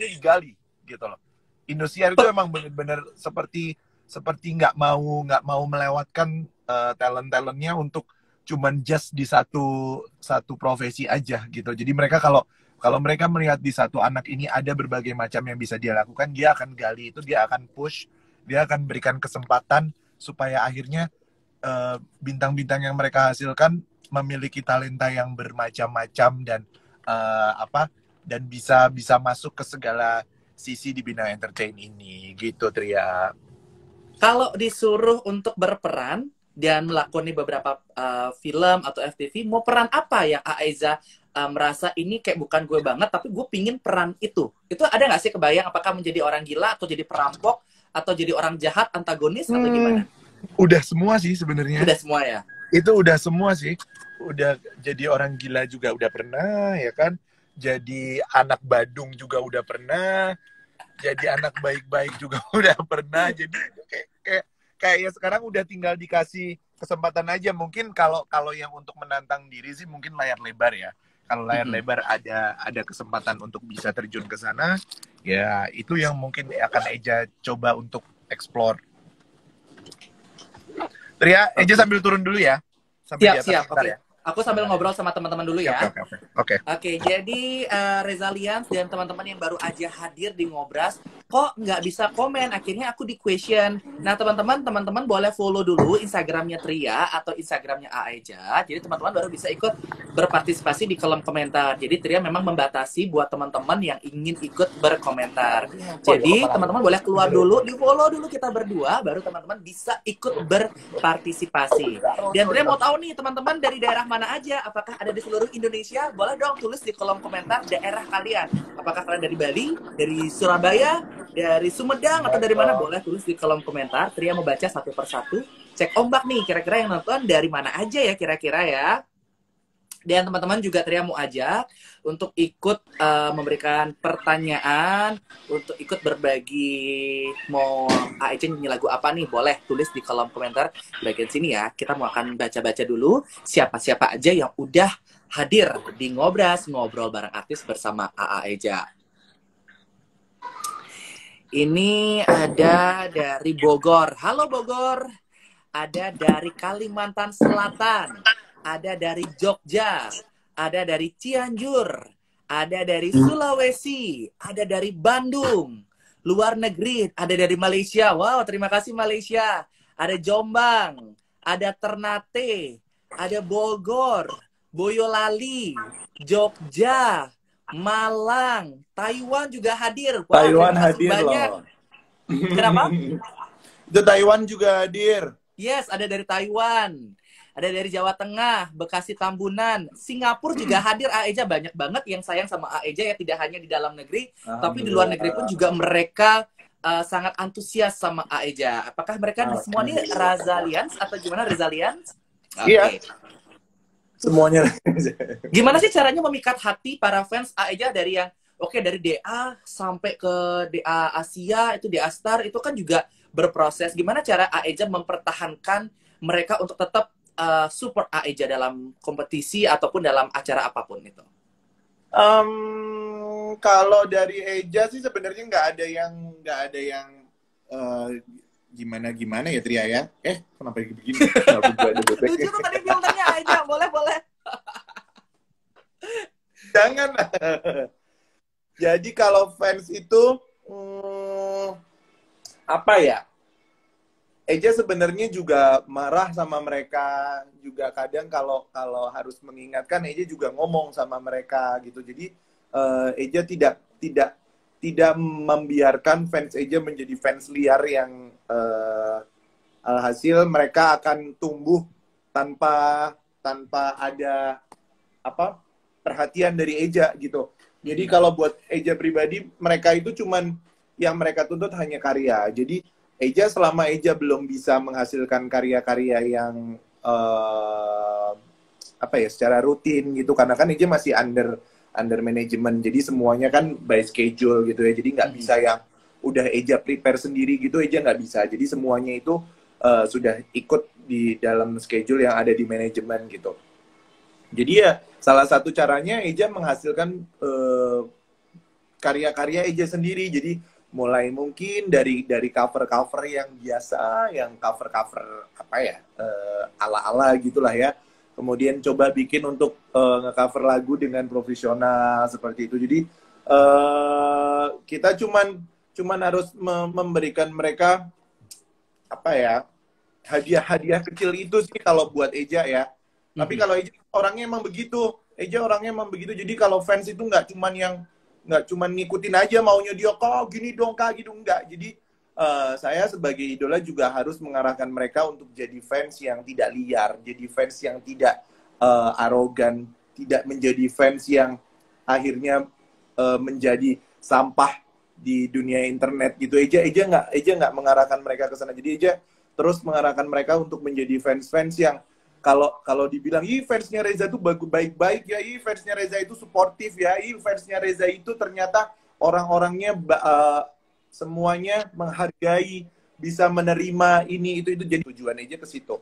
digali gitu loh. Indosiar itu emang bener-bener seperti nggak mau melewatkan talent-talentnya untuk cuman just di satu profesi aja gitu. Jadi mereka kalau mereka melihat di satu anak ini ada berbagai macam yang bisa dia lakukan, dia akan gali itu, dia akan push, dia akan berikan kesempatan supaya akhirnya bintang-bintang yang mereka hasilkan memiliki talenta yang bermacam-macam dan dan bisa masuk ke segala sisi di bidang entertain ini gitu, Tria. Kalau disuruh untuk berperan dan melakoni beberapa film atau FTV, mau peran apa yang Aiza merasa ini kayak bukan gue banget, tapi gue pingin peran itu ada nggak sih kebayang, apakah menjadi orang gila atau jadi perampok atau jadi orang jahat antagonis atau gimana? Udah semua sih sebenarnya. Udah semua ya? Itu udah semua sih. Udah jadi orang gila juga udah pernah ya kan, jadi anak badung juga udah pernah, jadi anak baik-baik juga udah pernah. Jadi kayak sekarang udah tinggal dikasih kesempatan aja. Mungkin kalau yang untuk menantang diri sih mungkin layar lebar ya. Kalau layar lebar ada kesempatan untuk bisa terjun ke sana, ya itu yang mungkin akan Eja coba untuk explore. Tria, Eja sambil turun dulu ya. Siap. Oke. Aku sambil ngobrol sama teman-teman dulu ya. Oke, jadi Rezalians dan teman-teman yang baru aja hadir di Ngobras, kok nggak bisa komen? Akhirnya aku di question. Nah, teman-teman boleh follow dulu Instagramnya Tria atau Instagramnya Aeja. Jadi teman-teman baru bisa ikut berpartisipasi di kolom komentar. Jadi Tria memang membatasi buat teman-teman yang ingin ikut berkomentar. Jadi teman-teman boleh keluar dulu, di follow dulu kita berdua, baru teman-teman bisa ikut berpartisipasi. Dan Tria mau tahu nih teman-teman dari daerah mana aja, apakah ada di seluruh Indonesia? Boleh dong tulis di kolom komentar daerah kalian. Apakah kalian dari Bali, dari Surabaya, dari Sumedang, atau dari mana? Boleh tulis di kolom komentar. Tria mau baca satu persatu. Cek ombak nih, kira-kira yang nonton dari mana aja ya kira-kira ya. Dan teman-teman juga Tria mau ajak untuk ikut memberikan pertanyaan, untuk ikut berbagi, mau Aeja nyanyi lagu apa nih, boleh tulis di kolom komentar bagian sini ya. Kita mau akan baca-baca dulu siapa-siapa aja yang udah hadir di Ngobras, ngobrol bareng artis bersama Aeja. Ini ada dari Bogor. Halo Bogor. Ada dari Kalimantan Selatan. Ada dari Jogja, ada dari Cianjur, ada dari Sulawesi, ada dari Bandung, luar negeri, ada dari Malaysia. Wow, terima kasih Malaysia. Ada Jombang, ada Ternate, ada Bogor, Boyolali, Jogja, Malang, Taiwan juga hadir. Wow, Taiwan terima kasih hadir banyak. loh. Kenapa? Itu Taiwan juga hadir. Yes, ada dari Taiwan. Ada dari Jawa Tengah, Bekasi Tambunan, Singapura juga hadir. Aeja banyak banget yang sayang sama Aeja ya, tidak hanya di dalam negeri, tapi di luar negeri pun juga mereka sangat antusias sama Aeja. Apakah mereka semua ini Razalians atau gimana Razalians? Iya. Semuanya. Gimana sih caranya memikat hati para fans Aeja dari yang dari DA sampai ke DA Asia, itu DA Star itu kan juga berproses. Gimana cara Aeja mempertahankan mereka untuk tetap support Aeja dalam kompetisi ataupun dalam acara apapun itu? Kalau dari Eja sih sebenarnya nggak ada yang gimana ya Tria ya? Kenapa begini? Jujur tadi filternya Aeja, boleh. Jangan. Jadi kalau fans itu apa ya? Eja sebenarnya juga marah sama mereka, juga kadang kalau harus mengingatkan Eja juga ngomong sama mereka gitu. Jadi Eja tidak membiarkan fans Eja menjadi fans liar yang alhasil mereka akan tumbuh tanpa ada perhatian dari Eja gitu. Jadi kalau buat Eja pribadi, mereka itu cuman yang mereka tuntut hanya karya. Jadi Eja selama Eja belum bisa menghasilkan karya-karya yang secara rutin gitu, karena kan Eja masih under manajemen, jadi semuanya kan by schedule gitu ya, jadi nggak bisa yang udah Eja prepare sendiri gitu, Eja nggak bisa. Jadi semuanya itu sudah ikut di dalam schedule yang ada di manajemen gitu. Jadi ya salah satu caranya Eja menghasilkan karya-karya Eja sendiri. Jadi mulai mungkin dari cover-cover yang biasa, yang cover-cover ala-ala gitulah ya. Kemudian coba bikin untuk nge-cover lagu dengan profesional seperti itu. Jadi kita cuman harus memberikan mereka hadiah-hadiah kecil itu sih kalau buat Eja ya. Tapi kalau Eja orangnya emang begitu. Jadi kalau fans itu nggak cuman ngikutin aja maunya dia, kok gini dong kak, gitu, enggak. Jadi saya sebagai idola juga harus mengarahkan mereka untuk jadi fans yang tidak liar, jadi fans yang tidak arogan, tidak menjadi fans yang akhirnya menjadi sampah di dunia internet gitu. Eja nggak mengarahkan mereka ke sana. Jadi Eja terus mengarahkan mereka untuk menjadi fans yang kalau dibilang, fansnya Reza itu baik-baik ya, fansnya Reza itu suportif ya, fansnya Reza itu ternyata orang-orangnya semuanya menghargai, bisa menerima ini itu, jadi tujuan aja ke situ.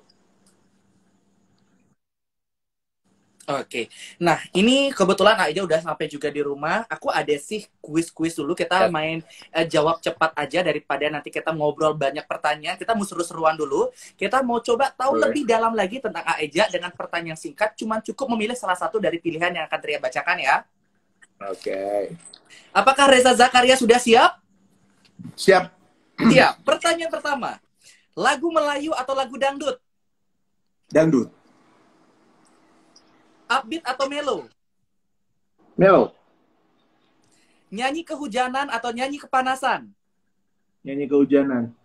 Oke, nah ini kebetulan Aeja udah sampai juga di rumah. Aku ada sih kuis-kuis dulu, kita main jawab cepat aja daripada nanti kita ngobrol banyak pertanyaan. Kita mau seru-seruan dulu. Kita mau coba tahu lebih dalam lagi tentang Aeja dengan pertanyaan singkat. Cuman cukup memilih salah satu dari pilihan yang akan Tria bacakan ya. Oke. Apakah Reza Zakaria sudah siap? Siap. Siap. Pertanyaan pertama, lagu Melayu atau lagu dangdut? Dangdut. Upbeat atau melo? Melo. Nyanyi kehujanan atau nyanyi kepanasan? Nyanyi kehujanan.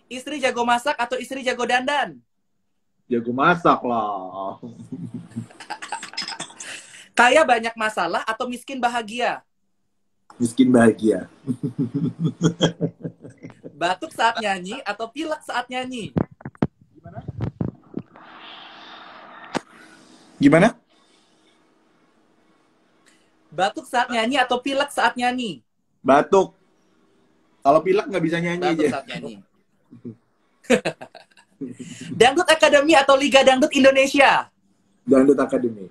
Istri jago masak atau istri jago dandan? Jago masak lah. Kaya banyak masalah atau miskin bahagia? Miskin bahagia. Batuk saat nyanyi atau pilek saat nyanyi? Gimana? Batuk saat nyanyi atau pilek saat nyanyi? Batuk. Kalau pilek nggak bisa nyanyi Batuk aja. saat nyanyi. Dangdut Akademi atau Liga Dangdut Indonesia? Dangdut Akademi.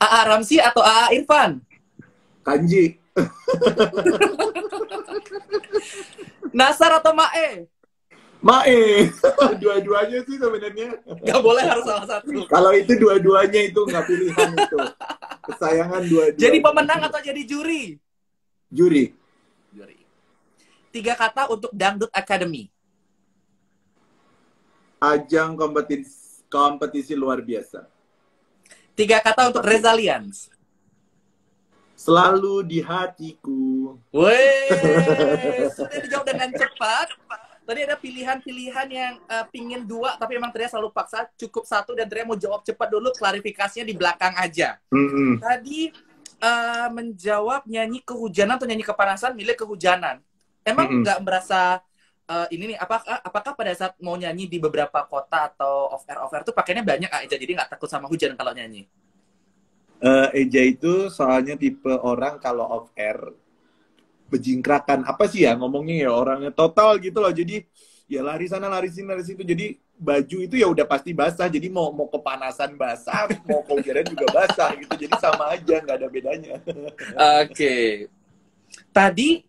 AA Ramzi atau AA Irfan? Kanji. Nasar atau Mae? Mae. Dua-duanya sih sebenarnya. Gak boleh harus salah satu. Kalau itu dua-duanya itu nggak pilihan itu. Kesayangan dua-duanya. Jadi pemenang atau jadi juri? Juri. Juri. 3 kata untuk Dangdut Academy. Ajang kompetisi luar biasa. 3 kata untuk Rezalians. Selalu di hatiku. Weh, sudah dijawab dengan cepat. Tadi ada pilihan-pilihan yang pingin 2, tapi emang Tria selalu paksa cukup 1 dan Tria mau jawab cepat dulu, klarifikasinya di belakang aja. Tadi menjawab nyanyi kehujanan atau nyanyi kepanasan, milih kehujanan. Emang nggak merasa ini nih, apakah pada saat mau nyanyi di beberapa kota atau off air tuh pakainya banyak aja, jadi nggak takut sama hujan kalau nyanyi? Eja itu soalnya tipe orang kalau off air bejingkrakan, apa sih ya ngomongnya ya, orangnya total gitu loh, jadi ya lari sana lari sini lari situ, jadi baju itu ya udah pasti basah, jadi mau kepanasan basah, mau kehujanan juga basah gitu, jadi sama aja, nggak ada bedanya. Oke. Tadi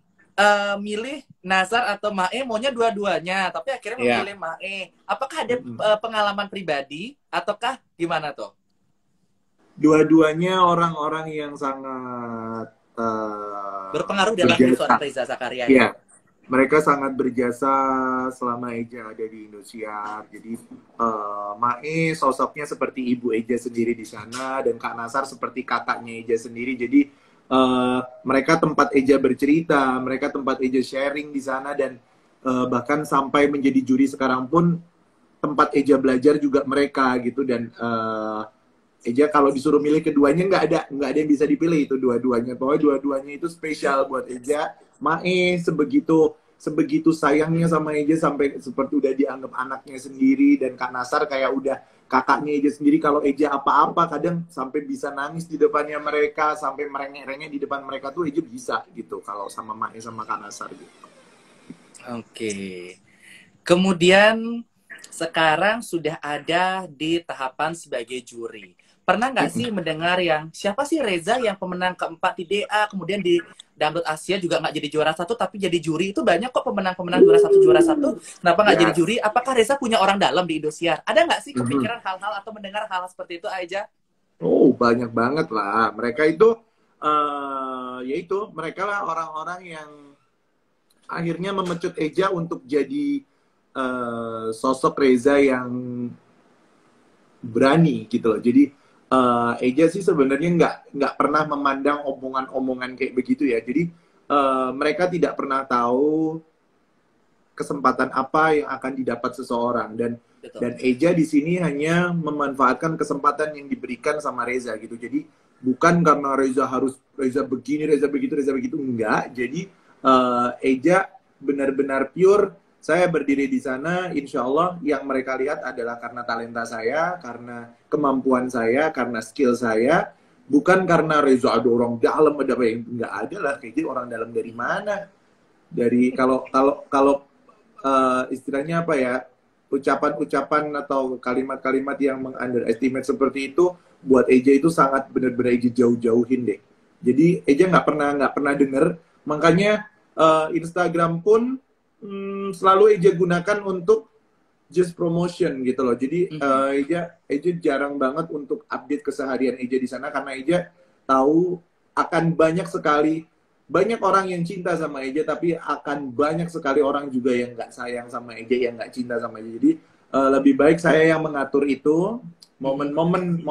milih Nazar atau Mae, maunya dua-duanya, tapi akhirnya memilih Mae. Apakah ada pengalaman pribadi ataukah gimana tuh? Dua-duanya orang-orang yang sangat berpengaruh dalam hidup seorang Reza Zakaria. Ya, mereka sangat berjasa selama Eja ada di Indosiar. Jadi Mae sosoknya seperti ibu Eja sendiri di sana, dan Kak Nasar seperti kakaknya Eja sendiri. Jadi mereka tempat Eja bercerita, mereka tempat Eja sharing di sana, dan bahkan sampai menjadi juri sekarang pun tempat Eja belajar juga mereka gitu. Dan Eja kalau disuruh milih keduanya nggak ada yang bisa dipilih, itu dua-duanya. Pokoknya dua-duanya itu spesial buat Eja. Mae sebegitu sayangnya sama Eja, sampai seperti udah dianggap anaknya sendiri, dan Kak Nasar kayak udah kakaknya Eja sendiri. Kalau Eja apa-apa kadang sampai bisa nangis di depannya mereka, sampai merengek-rengek di depan mereka tuh Eja bisa gitu kalau sama Mae sama Kak Nasar gitu. Oke. Kemudian sekarang sudah ada di tahapan sebagai juri. Pernah nggak sih mendengar yang siapa sih Reza yang pemenang keempat di DA, kemudian di Dangdut Asia juga nggak jadi juara 1 tapi jadi juri? Itu banyak kok pemenang-pemenang juara 1. Kenapa nggak jadi juri? Apakah Reza punya orang dalam di Indosiar? Ada nggak sih kepikiran hal-hal atau mendengar hal seperti itu, Aja? Oh, banyak banget lah. Mereka itu yaitu mereka lah orang-orang yang akhirnya memecut Eja untuk jadi sosok Reza yang berani gitu loh. Jadi Eja sih sebenarnya nggak pernah memandang omongan-omongan kayak begitu ya. Jadi mereka tidak pernah tahu kesempatan apa yang akan didapat seseorang, dan Eja di sini hanya memanfaatkan kesempatan yang diberikan sama Reza gitu. Jadi bukan karena Reza begini, Reza begitu, enggak. Jadi Eja benar-benar pure. Saya berdiri di sana, insya Allah yang mereka lihat adalah karena talenta saya, karena kemampuan saya, karena skill saya, bukan karena Reza ada orang dalam, ada apa yang nggak ada lah. Kayak gitu, orang dalam dari mana? Dari kalau istilahnya apa ya, ucapan-ucapan atau kalimat-kalimat yang meng-underestimate seperti itu, buat Eja itu sangat benar-benar Eja jauh-jauhin deh. Jadi Eja nggak pernah denger, makanya Instagram pun selalu Eja gunakan untuk just promotion gitu loh. Jadi Eja jarang banget untuk update keseharian Eja di sana, karena Eja tahu akan banyak orang yang cinta sama Eja, tapi akan banyak sekali orang juga yang nggak sayang sama Eja, yang nggak cinta sama Eja. Jadi lebih baik saya yang mengatur itu, momen-momen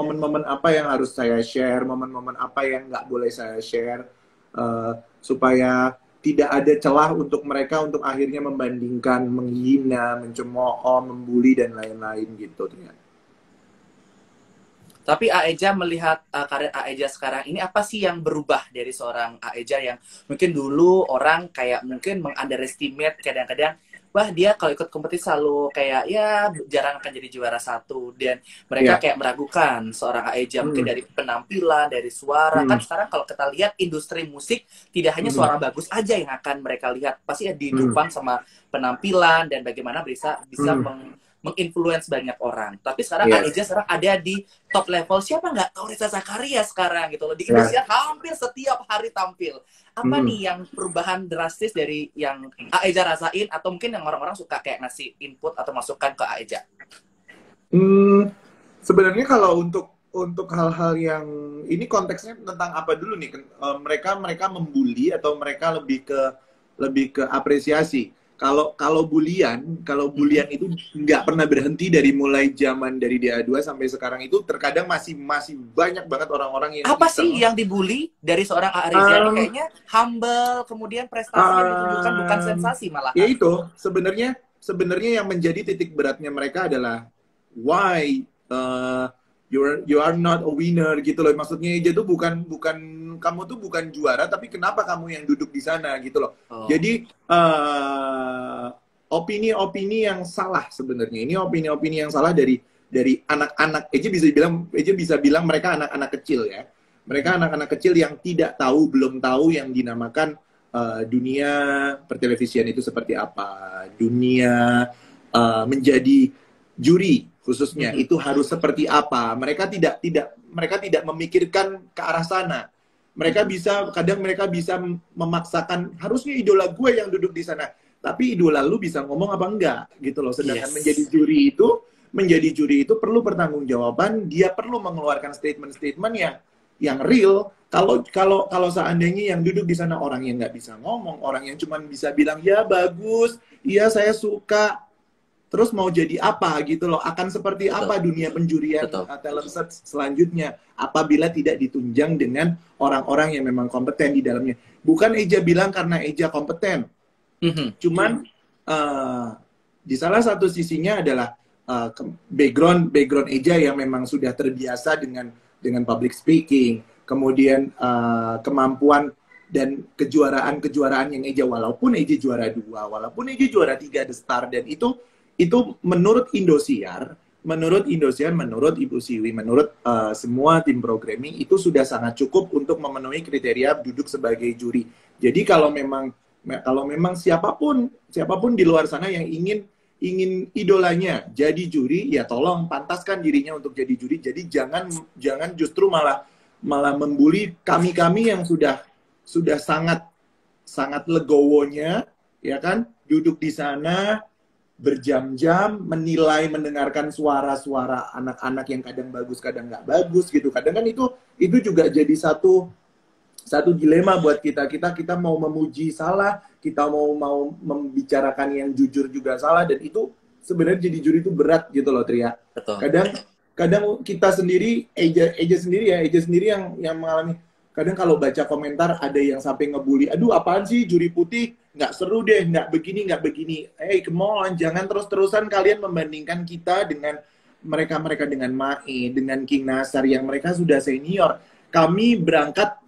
apa yang harus saya share, momen-momen apa yang nggak boleh saya share, supaya tidak ada celah untuk mereka untuk akhirnya membandingkan, menghina, mencemooh, membuli, dan lain-lain gitu. Tapi Aeja melihat karir Aeja sekarang ini, apa sih yang berubah dari seorang Aeja yang mungkin dulu orang kayak mungkin meng-underestimate, kadang-kadang wah dia kalau ikut kompetisi selalu kayak ya jarang akan jadi juara 1, dan mereka kayak meragukan seorang Aeja mungkin dari penampilan, dari suara. Kan sekarang kalau kita lihat industri musik tidak hanya suara bagus aja yang akan mereka lihat, pasti ya didukung sama penampilan dan bagaimana bisa menginfluence banyak orang. Tapi sekarang Aeja sekarang ada di top level. Siapa nggak tahu Reza Zakaria sekarang gitu loh. Di Indonesia hampir setiap hari tampil. Apa nih yang perubahan drastis dari yang Aeja rasain, atau mungkin yang orang-orang suka kayak ngasih input atau masukan ke Aeja? Sebenarnya kalau untuk untuk hal-hal yang ini konteksnya tentang apa dulu nih? Mereka membuli atau mereka lebih ke apresiasi? Kalau bulian itu nggak pernah berhenti dari mulai zaman dari DA2 sampai sekarang itu terkadang masih banyak banget orang-orang yang Apa sih iseng. yang dibully dari seorang A. Riziani? Kayaknya humble, kemudian prestasinya ditunjukkan bukan sensasi Ya malahan. itu sebenarnya yang menjadi titik beratnya mereka adalah why you are not a winner gitu loh. Maksudnya aja tuh bukan kamu tuh bukan juara, tapi kenapa kamu yang duduk di sana gitu loh. Oh. Jadi opini-opini yang salah sebenarnya. Ini opini-opini yang salah dari anak-anak. Eja bisa bilang mereka anak-anak kecil ya. Mereka anak-anak kecil yang tidak tahu, belum tahu yang dinamakan dunia pertelevisian itu seperti apa. Dunia menjadi juri khususnya itu harus seperti apa. Mereka tidak memikirkan ke arah sana. Mereka bisa memaksakan harusnya idola gue yang duduk di sana. Tapi idola lu bisa ngomong apa enggak gitu loh. Sedangkan menjadi juri itu perlu pertanggungjawaban, dia perlu mengeluarkan statement-statement yang real. Kalau seandainya yang duduk di sana orang yang nggak bisa ngomong, orang yang cuma bisa bilang ya bagus, iya saya suka, terus mau jadi apa gitu loh, akan seperti apa dunia penjurian talent search selanjutnya apabila tidak ditunjang dengan orang-orang yang memang kompeten di dalamnya. Bukan Eja bilang karena Eja kompeten, cuman di salah satu sisinya adalah background Eja yang memang sudah terbiasa dengan public speaking, kemudian kemampuan dan kejuaraan yang Eja, walaupun Eja juara 2, walaupun Eja juara 3 The Star, dan itu menurut Indosiar, menurut Ibu Siwi, menurut semua tim programming itu sudah sangat cukup untuk memenuhi kriteria duduk sebagai juri. Jadi kalau memang siapapun di luar sana yang ingin idolanya jadi juri, ya tolong pantaskan dirinya untuk jadi juri. Jadi jangan justru malah membuli kami yang sudah sangat legowonya, ya kan, duduk di sana berjam-jam mendengarkan suara-suara anak-anak yang kadang bagus kadang nggak bagus gitu. Kadang kan itu juga jadi satu dilema buat kita mau memuji salah, kita mau membicarakan yang jujur juga salah, dan itu sebenarnya jadi juri itu berat gitu loh, Tria. Betul. Kadang kita sendiri, Eja sendiri yang mengalami. Kadang kalau baca komentar ada yang sampai ngebully, aduh apaan sih juri putih, nggak seru deh, nggak begini. Hey, come on, jangan terus-terusan kalian membandingkan kita dengan mereka dengan Mae, dengan King Nasar yang mereka sudah senior. Kami berangkat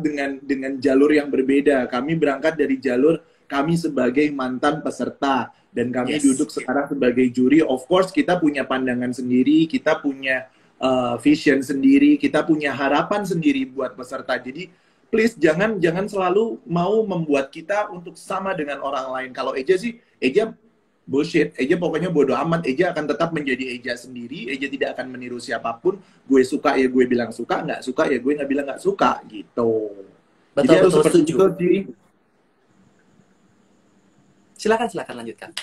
dengan jalur yang berbeda. Kami berangkat dari jalur kami sebagai mantan peserta, dan kami duduk sekarang sebagai juri. Of course kita punya pandangan sendiri, kita punya vision sendiri, kita punya harapan sendiri buat peserta. Jadi please jangan selalu mau membuat kita untuk sama dengan orang lain. Kalau Eja bullshit. Eja pokoknya bodo amat. Eja akan tetap menjadi Eja sendiri. Eja tidak akan meniru siapapun. Gue suka ya gue bilang suka, nggak suka ya gue nggak bilang nggak suka gitu. Jadi harus seperti itu sih. Silakan lanjutkan.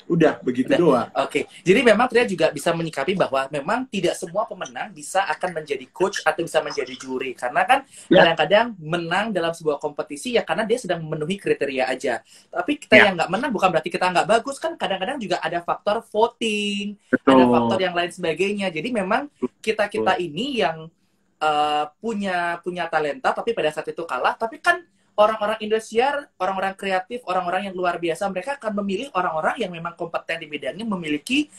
Udah begitu doang. Oke. Jadi memang Tria juga bisa menyikapi bahwa memang tidak semua pemenang bisa akan menjadi coach atau bisa menjadi juri, karena kan kadang-kadang menang dalam sebuah kompetisi ya karena dia sedang memenuhi kriteria aja. Tapi kita yang nggak menang bukan berarti kita nggak bagus, kan kadang-kadang juga ada faktor voting, ada faktor yang lain sebagainya. Jadi memang kita ini yang punya talenta tapi pada saat itu kalah, tapi kan orang-orang Indosiar, orang-orang kreatif, orang-orang yang luar biasa, mereka akan memilih orang-orang yang memang kompeten di bidangnya, memiliki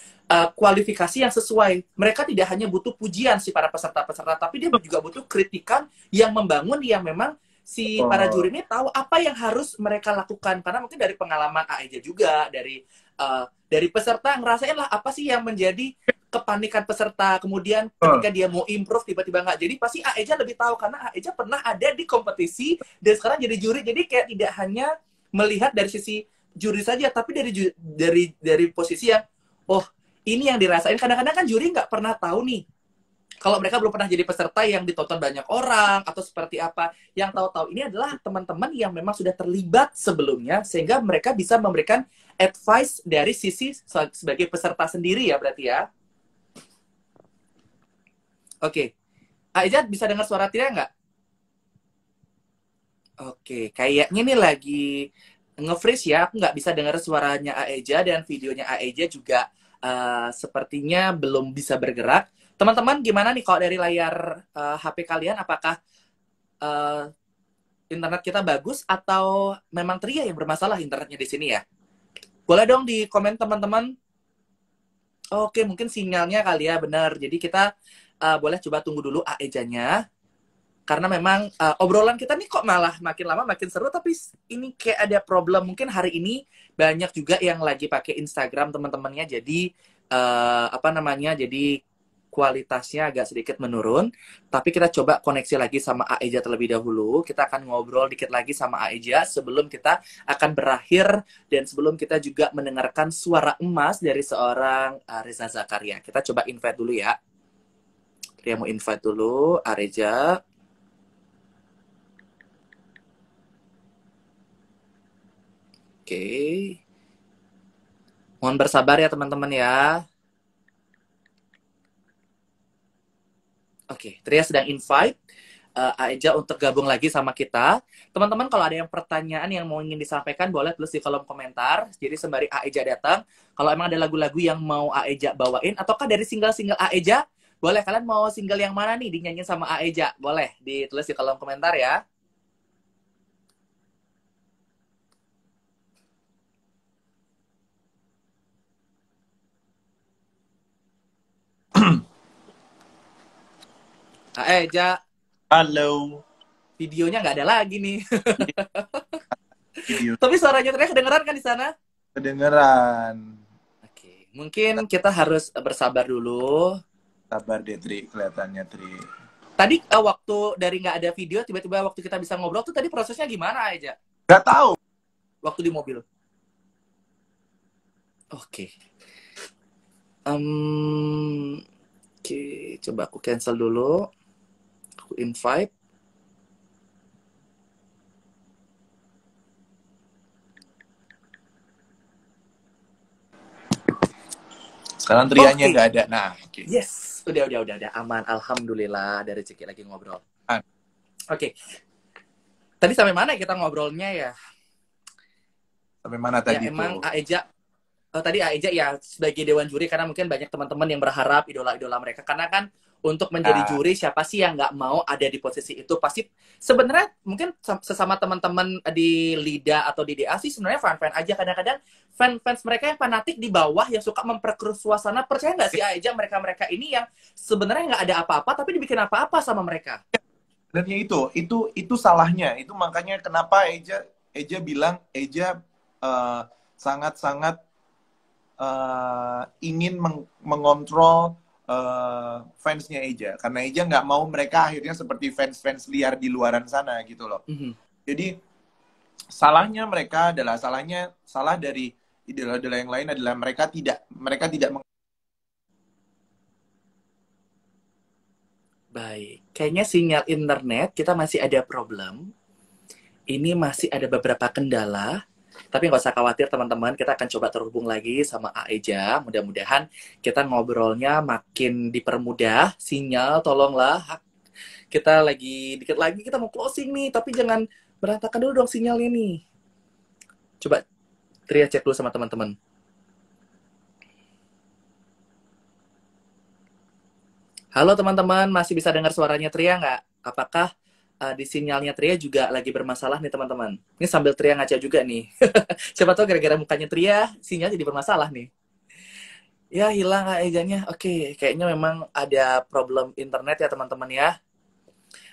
kualifikasi yang sesuai. Mereka tidak hanya butuh pujian si para peserta-peserta, tapi dia juga butuh kritikan yang membangun, yang memang si para juri ini tahu apa yang harus mereka lakukan. Karena mungkin dari pengalaman Aeja juga, dari peserta ngerasain lah apa sih yang menjadi kepanikan peserta, kemudian ketika dia mau improve tiba-tiba nggak jadi, pasti Aeja lebih tahu karena Aeja pernah ada di kompetisi dan sekarang jadi juri. Jadi kayak tidak hanya melihat dari sisi juri saja, tapi dari posisi yang ini yang dirasain. Kadang-kadang kan juri nggak pernah tahu nih kalau mereka belum pernah jadi peserta yang ditonton banyak orang atau seperti apa. Yang tahu-tahu ini adalah teman-teman yang memang sudah terlibat sebelumnya, sehingga mereka bisa memberikan advice dari sisi sebagai peserta sendiri ya berarti ya. Oke. Aeja bisa dengar suara Tria nggak? Oke, kayaknya nih lagi nge-freeze ya. Aku nggak bisa dengar suaranya Aeja dan videonya Aeja juga sepertinya belum bisa bergerak. Teman-teman, gimana nih kalau dari layar HP kalian? Apakah eh, internet kita bagus atau memang Tria yang bermasalah internetnya di sini ya? Boleh dong di komen teman-teman. Oke, mungkin sinyalnya kali ya, benar. Jadi kita boleh coba tunggu dulu AEJ-nya. Karena memang obrolan kita nih kok malah makin lama makin seru, tapi ini kayak ada problem. Mungkin hari ini banyak juga yang lagi pakai Instagram teman-temannya, jadi apa namanya, jadi kualitasnya agak sedikit menurun. Tapi kita coba koneksi lagi sama Aeja terlebih dahulu. Kita akan ngobrol dikit lagi sama Aeja sebelum kita akan berakhir dan sebelum kita juga mendengarkan suara emas dari seorang Reza Zakaria. Kita coba invite dulu ya. Ria mau invite dulu Aeja. Oke. Mohon bersabar ya teman-teman ya. Oke, Tria sedang invite Aeja untuk gabung lagi sama kita. Teman-teman kalau ada yang pertanyaan yang mau ingin disampaikan boleh tulis di kolom komentar. Jadi sembari Aeja datang, kalau emang ada lagu-lagu yang mau Aeja bawain ataukah dari single-single Aeja, boleh kalian mau single yang mana nih dinyanyiin sama Aeja? Boleh ditulis di kolom komentar ya. Aeja, Halo. videonya nggak ada lagi nih. Video Tapi suaranya Tria kedengeran kan di sana? kedengeran. Oke, mungkin kita harus bersabar dulu. Sabar deh, Tri. Kelihatannya, Tri. Tadi waktu dari nggak ada video, tiba-tiba waktu kita bisa ngobrol tuh tadi prosesnya gimana aja? Gak tahu. Waktu di mobil. Oke. Oke, coba aku cancel dulu. Aku invite. Sekarang Trianya Oke. nggak ada. Nah, oke. Yes, udah aman. Alhamdulillah, ada rezeki lagi ngobrol. Oke. Tadi sampai mana kita ngobrolnya ya? Sampai mana Ya tadi emang tuh? Aeja tadi Aeja ya sebagai dewan juri karena mungkin banyak teman-teman yang berharap idola-idola mereka karena kan untuk menjadi Nah, juri siapa sih yang nggak mau ada di posisi itu pasti sebenarnya mungkin sesama teman-teman di Lida atau di DA sih sebenarnya fan-fan aja kadang-kadang fans mereka yang fanatik di bawah yang suka memperkeruh suasana percaya nggak sih Aeja mereka ini yang sebenarnya nggak ada apa-apa tapi dibikin apa-apa sama mereka. sebenarnya itu salahnya. Itu makanya kenapa Eja bilang Eja sangat-sangat ingin mengontrol fansnya Eja karena Eja nggak mau mereka akhirnya seperti fans-fans liar di luaran sana gitu loh. Jadi salahnya mereka adalah salah dari idola-idola yang lain adalah mereka tidak Baik, kayaknya sinyal internet kita masih ada problem. Ini masih ada beberapa kendala. Tapi nggak usah khawatir teman-teman, kita akan coba terhubung lagi sama Aeja. Mudah-mudahan kita ngobrolnya makin dipermudah. Sinyal, tolonglah. Kita lagi, dikit lagi kita mau closing nih. Tapi jangan berantakan dulu dong sinyalnya nih. Coba Tria cek dulu sama teman-teman. Halo teman-teman, masih bisa dengar suaranya Tria nggak? Apakah di sinyalnya Tria juga lagi bermasalah nih teman-teman? Ini sambil Tria ngaca juga nih. Siapa tahu gara-gara mukanya Tria, sinyal jadi bermasalah nih. Ya hilang Aejanya. Oke, kayaknya memang ada problem internet ya teman-teman ya.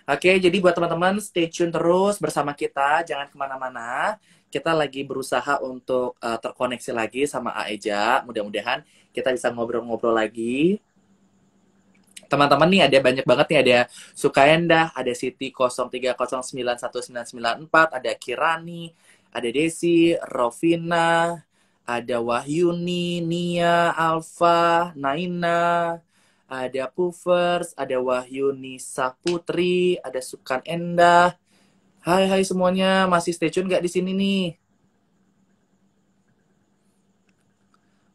Oke, jadi buat teman-teman stay tune terus bersama kita, jangan kemana-mana. Kita lagi berusaha untuk terkoneksi lagi sama Aeja. Mudah-mudahan kita bisa ngobrol-ngobrol lagi. Teman-teman nih ada banyak banget nih, ada Sukaendah, ada Siti 03091994, ada Kirani, ada Desi, Rovina, ada Wahyuni, Nia, Alfa, Naina, ada Puffers, ada Wahyuni Saputri, ada Sukan Endah. Hai semuanya, masih stay tune nggak di sini nih?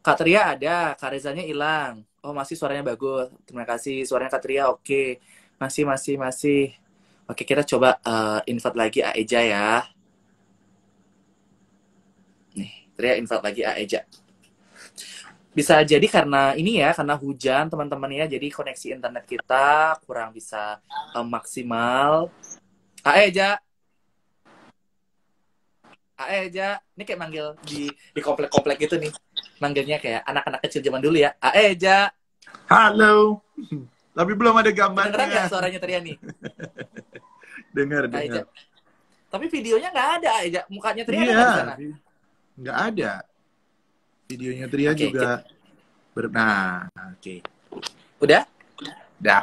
Kak Tria ada, Kak Rezanya hilang. Oh, masih suaranya bagus. Terima kasih. Suaranya Katria oke. Masih. Oke, kita coba invite lagi Aeja ya. Nih, Tria invite lagi Aeja. Bisa jadi karena ini ya, karena hujan teman-teman ya, jadi koneksi internet kita kurang bisa maksimal. Aeja, ini kayak manggil di komplek-komplek gitu nih. Manggilnya kayak anak-anak kecil zaman dulu ya. Aeja. Halo. Tapi belum ada Kedengeran nggak gambarnya. suaranya Tria nih? Dengar. Aeja. Tapi videonya nggak ada Aeja. Mukanya Tria ada Iya. nggak di sana? Nggak ada. Videonya Tria Oke, juga. Nah, oke. Udah? Dah.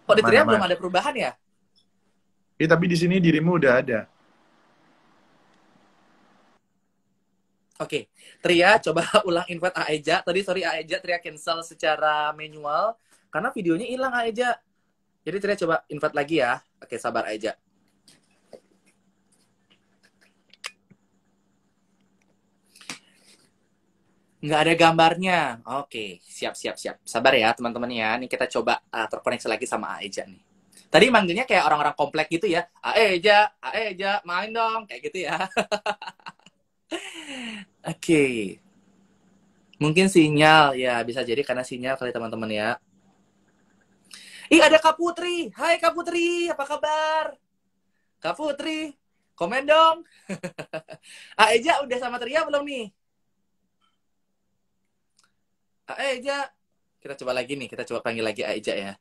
Kok di Tria Aman-aman. belum ada perubahan ya? Tapi di sini dirimu udah ada. Oke, Tria coba ulang invite Aeja. Tadi sorry Aeja, Tria cancel secara manual karena videonya hilang Aeja. Jadi Tria coba invite lagi ya. Oke, sabar Aeja. Nggak ada gambarnya. Oke, siap. Sabar ya teman-teman ya. Ini kita coba terkoneksi lagi sama Aeja nih. Tadi manggilnya kayak orang-orang komplek gitu ya. Aeja, main dong. Kayak gitu ya. Oke. Mungkin sinyal ya, bisa jadi karena sinyal kali teman-teman ya. Ih, ada Kak Putri. Hai Kak Putri, apa kabar? Kak Putri, komen dong. Aeja udah sama Tria belum nih? Aeja. Kita coba lagi nih, kita coba panggil lagi Aeja ya.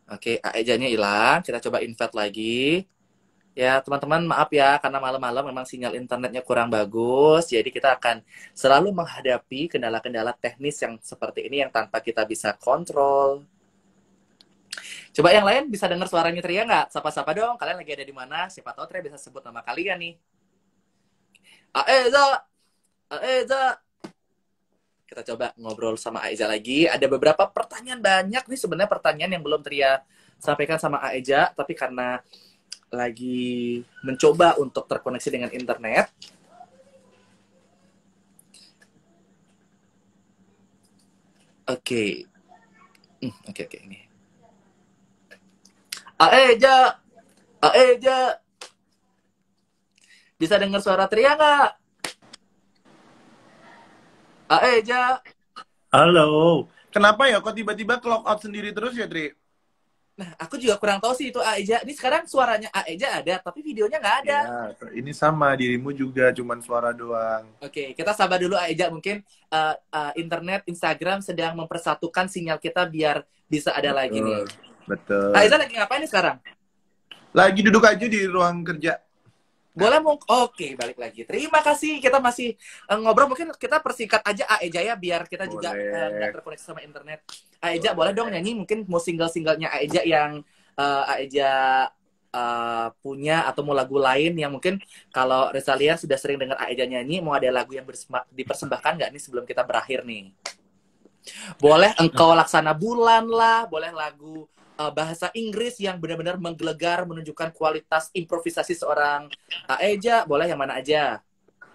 Oke, Aejanya hilang. Kita coba invite lagi. Ya, teman-teman maaf ya, karena malam-malam memang sinyal internetnya kurang bagus. Jadi kita akan selalu menghadapi kendala-kendala teknis yang seperti ini yang tanpa kita bisa kontrol. Coba yang lain bisa dengar suaranya Tria nggak? Sapa-sapa dong, kalian lagi ada di mana? Siapa tahu Tria bisa sebut nama kalian nih. Aeza. Kita coba ngobrol sama Aeja lagi. Ada beberapa pertanyaan banyak nih sebenarnya pertanyaan yang belum Tria sampaikan sama Aeja, tapi karena lagi mencoba untuk terkoneksi dengan internet. Oke, ini. Aeja, bisa dengar suara Tria nggak? Aeja. Halo. Kenapa ya kok tiba-tiba clock out sendiri terus ya, Tri? Nah, aku juga kurang tahu sih itu Aeja. Ini sekarang suaranya Aeja ada, tapi videonya nggak ada. Ya, ini sama dirimu juga, cuman suara doang. Oke, kita sabar dulu Aeja. Mungkin internet, Instagram sedang mempersatukan sinyal kita biar bisa ada lagi nih. Betul. Aeja lagi ngapain nih sekarang? Lagi duduk aja di ruang kerja. Boleh Oke, balik lagi. Terima kasih. Kita masih ngobrol. Mungkin kita persingkat aja Aeja ya, biar kita juga nggak terkoneksi sama internet. Aeja, boleh dong nyanyi mungkin mau single-singlenya Aeja yang Aeja punya, atau mau lagu lain yang mungkin kalau Rezalia sudah sering dengar Aeja nyanyi, mau ada lagu yang dipersembahkan nggak nih sebelum kita berakhir nih? Boleh Engkau Laksana Bulan lah, boleh lagu bahasa Inggris yang benar-benar menggelegar, menunjukkan kualitas improvisasi seorang Aeja, boleh yang mana aja?